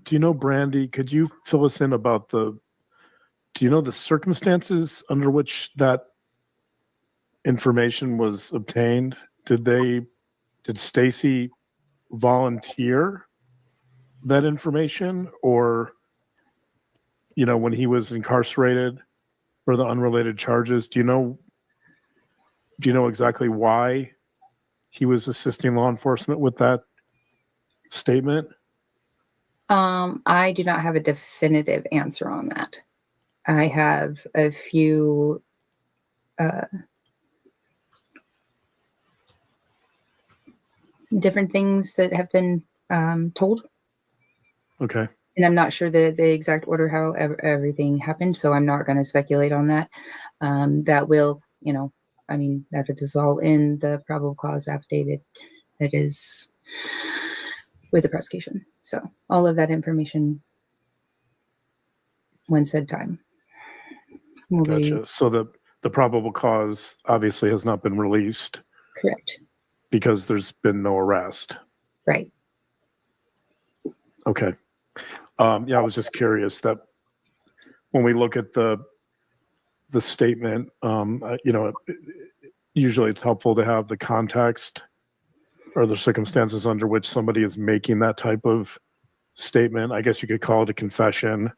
Do you know, Brandy? Could you fill us in about do you know the circumstances under which that information was obtained? Did Stacy volunteer that information, or when he was incarcerated for the unrelated charges? Do you know exactly why he was assisting law enforcement with that statement? I do not have a definitive answer on that. I have a few different things that have been told. Okay. And I'm not sure the exact order how everything happened, so I'm not going to speculate on that. That will, that is all in the probable cause affidavit that is with the prosecution. So all of that information, when said time, will Gotcha. So the probable cause obviously has not been released. Correct. Because there's been no arrest. Right. Okay. Yeah, I was just curious that when we look at the statement, usually it's helpful to have the context or the circumstances under which somebody is making that type of statement. I guess you could call it a confession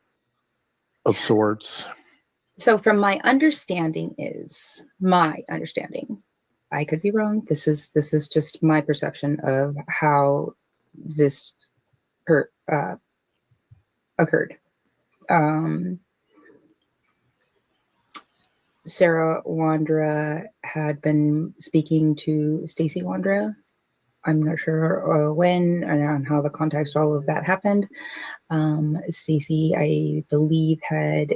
of sorts. So from my understanding, I could be wrong. This is just my perception of how this occurred. Sarah Wondra had been speaking to Stacy Wondra. I'm not sure when and on how the context, all of that happened. Stacy, I believe, had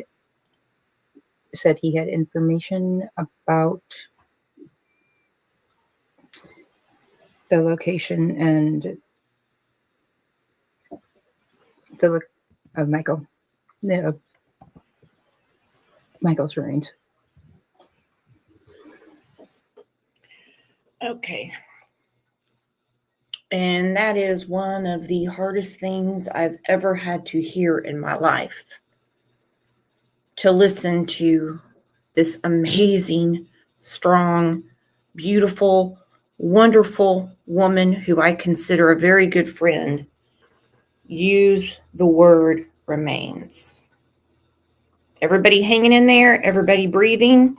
said he had information about the location and the look of Michael's ruins. Okay. And that is one of the hardest things I've ever had to hear in my life. To listen to this amazing, strong, beautiful, wonderful woman who I consider a very good friend use the word remains. Everybody hanging in there? Everybody breathing?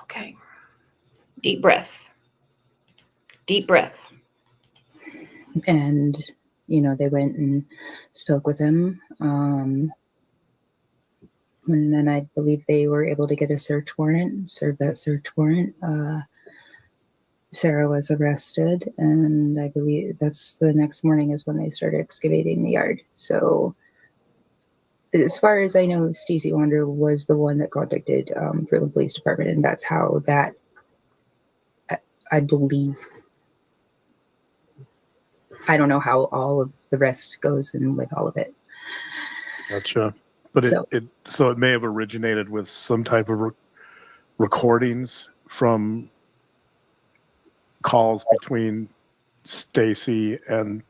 Okay. Deep breath. Deep breath. And, they went and spoke with him. And then I believe they were able to get a search warrant, serve that search warrant. Sarah was arrested, and I believe that's the next morning is when they started excavating the yard. So as far as I know, Stacy Wondra was the one that contacted for the police department, and that's how that, I believe. I don't know how all of the rest goes and with all of it. Gotcha. But so it may have originated with some type of recordings from calls between Stacy and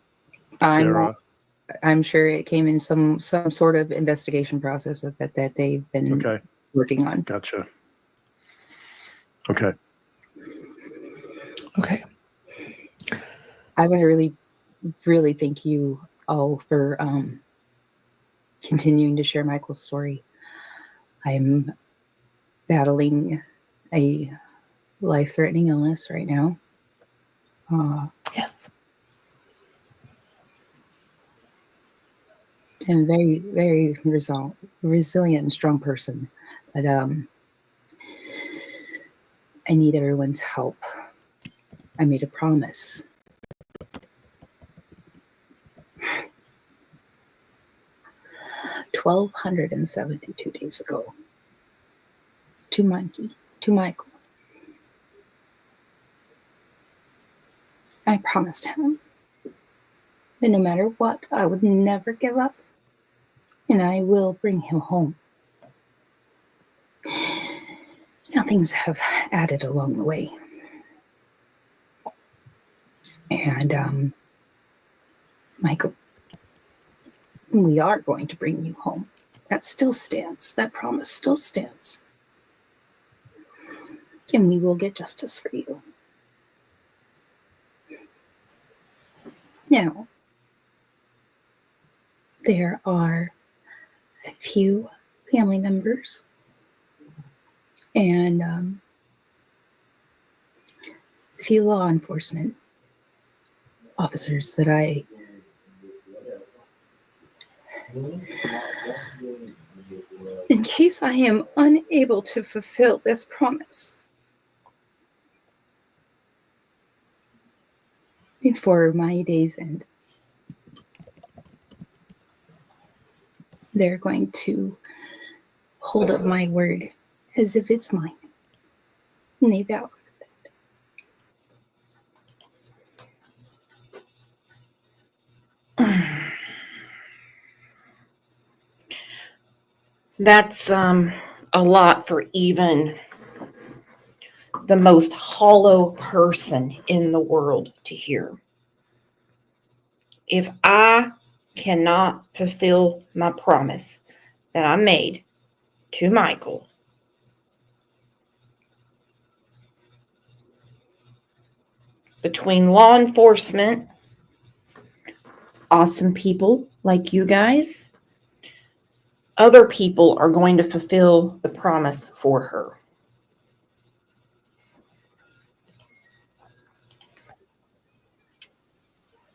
Sarah. I'm sure it came in some sort of investigation process that they've been working on. Gotcha. Okay. Okay. I want to really, really thank you all for continuing to share Michael's story. I'm battling a life-threatening illness right now. Yes. I'm very, very resilient and strong person. But I need everyone's help. I made a promise. $1,272 days ago to Michael. I promised him that no matter what, I would never give up, and I will bring him home. Now things have added along the way. And Michael, we are going to bring you home. That still stands. That promise still stands. And we will get justice for you. Now, there are a few family members and a few law enforcement officers that in case I am unable to fulfill this promise before my days end, they're going to hold up my word as if it's mine. And they vow. That's a lot for even the most hollow person in the world to hear. If I cannot fulfill my promise that I made to Michael, between law enforcement, awesome people like you guys, other people are going to fulfill the promise for her.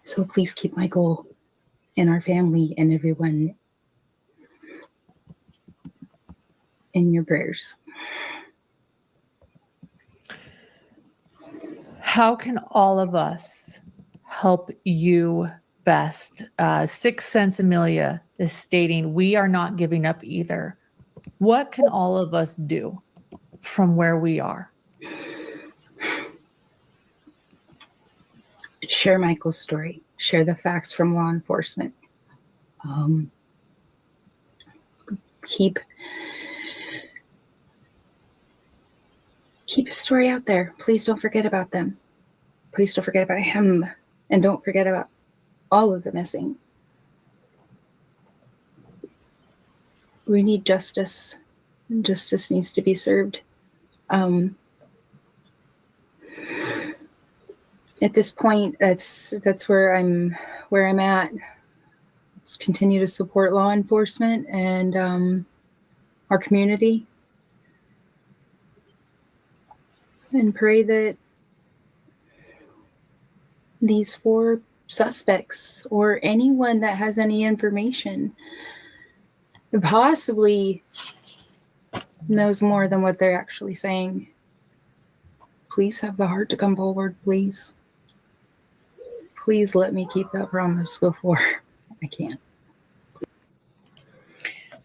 So please keep Michael and our family and everyone in your prayers. How can all of us help you best? Sixth Sense Amelia is stating, we are not giving up either. What can all of us do from where we are? Share Michael's story. Share the facts from law enforcement. Keep keep his story out there. Please don't forget about them. Please don't forget about him. And don't forget about all of the missing. We need justice. Justice needs to be served. At this point, that's where I'm at. Let's continue to support law enforcement and our community, and pray that these 4 suspects or anyone that has any information possibly knows more than what they're actually saying. Please have the heart to come forward, please. Please let me keep that promise before I can't.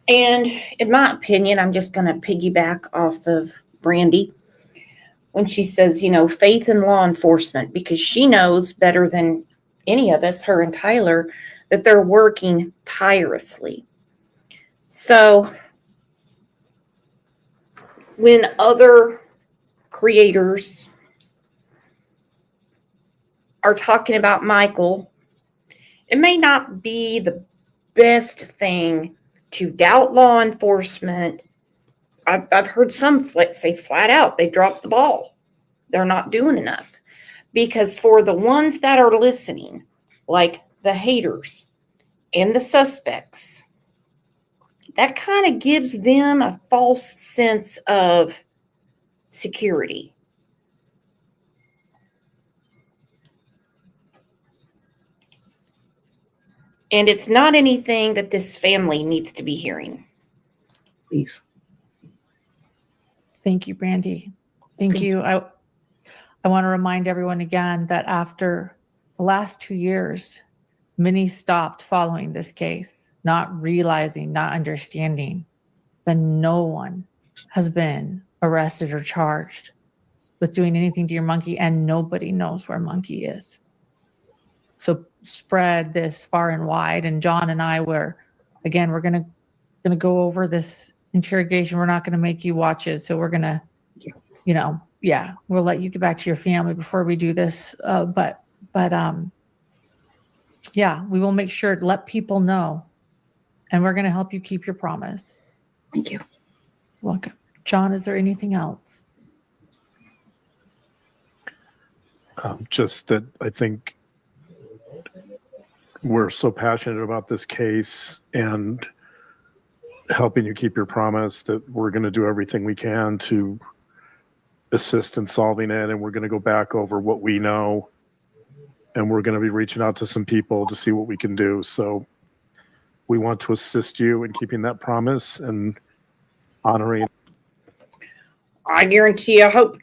And in my opinion, I'm just going to piggyback off of Brandy when she says, faith in law enforcement, because she knows better than any of us, her and Tyler, that they're working tirelessly. So when other creators are talking about Michael, it may not be the best thing to doubt law enforcement. I've heard some say flat out they dropped the ball. They're not doing enough. Because for the ones that are listening, like the haters and the suspects, that kind of gives them a false sense of security. And it's not anything that this family needs to be hearing. Please. Thank you, Brandy. Thank you. I want to remind everyone again that after the last 2 years, many stopped following this case, not realizing, not understanding that no one has been arrested or charged with doing anything to your monkey, and nobody knows where Monkey is. So spread this far and wide. And John and I we're going to go over this interrogation. We're not going to make you watch it. So we're going to, we'll let you get back to your family before we do this. But we will make sure to let people know, and we're going to help you keep your promise. Thank you. Welcome. John, is there anything else? Just that I think we're so passionate about this case and helping you keep your promise that we're going to do everything we can to assist in solving it. And we're going to go back over what we know, and we're going to be reaching out to some people to see what we can do. So we want to assist you in keeping that promise and honoring. I guarantee you, I hope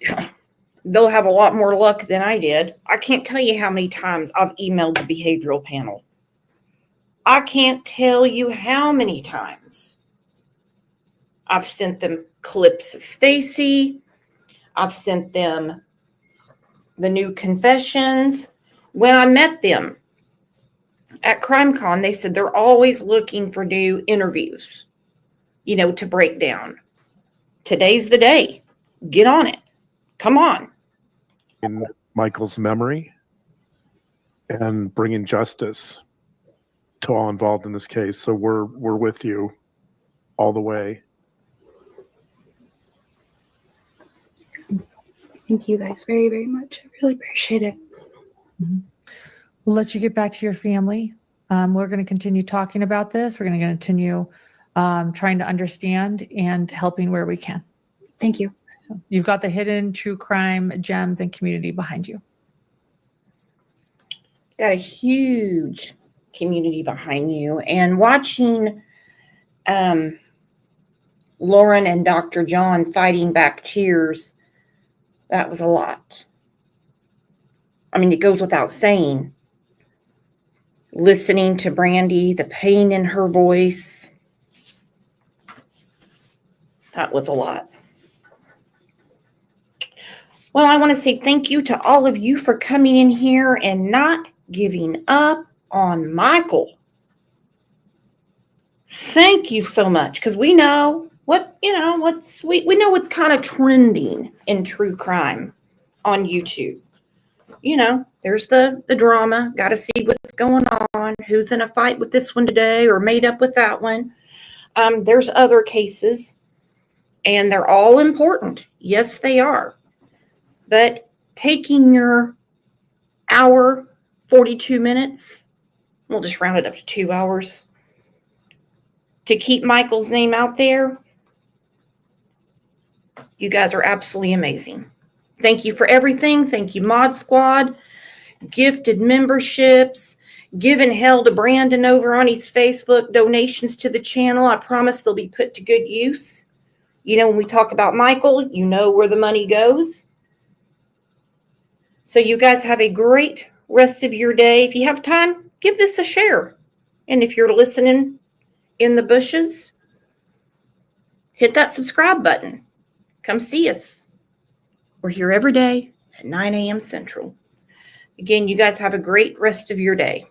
they'll have a lot more luck than I did. I can't tell you how many times I've emailed the behavioral panel. I can't tell you how many times I've sent them clips of Stacy. I've sent them the new confessions. When I met them at CrimeCon, they said they're always looking for new interviews, to break down. Today's the day. Get on it. Come on. In Michael's memory and bringing justice to all involved in this case. So we're with you all the way. Thank you guys very, very much. I really appreciate it. Mm-hmm. We'll let you get back to your family. We're going to continue talking about this. We're going to continue trying to understand and helping where we can. Thank you. So you've got the hidden true crime gems and community behind you. Got a huge community behind you. And watching Lauren and Dr. John fighting back tears, that was a lot. I mean, it goes without saying. Listening to Brandy, the pain in her voice, that was a lot. Well, I want to say thank you to all of you for coming in here and not giving up on Michael. Thank you so much, because we know we know what's kind of trending in true crime on YouTube. There's the drama. Got to see what's going on. Who's in a fight with this one today or made up with that one. There's other cases, and they're all important. Yes, they are. But taking your hour, 42 minutes, we'll just round it up to 2 hours, to keep Michael's name out there, you guys are absolutely amazing. Thank you for everything. Thank you, Mod Squad, gifted memberships, giving hell to Brandon over on his Facebook, donations to the channel. I promise they'll be put to good use. When we talk about Michael, you know where the money goes. So you guys have a great rest of your day. If you have time, give this a share. And if you're listening in the bushes, hit that subscribe button. Come see us. We're here every day at 9 a.m. Central. Again, you guys have a great rest of your day.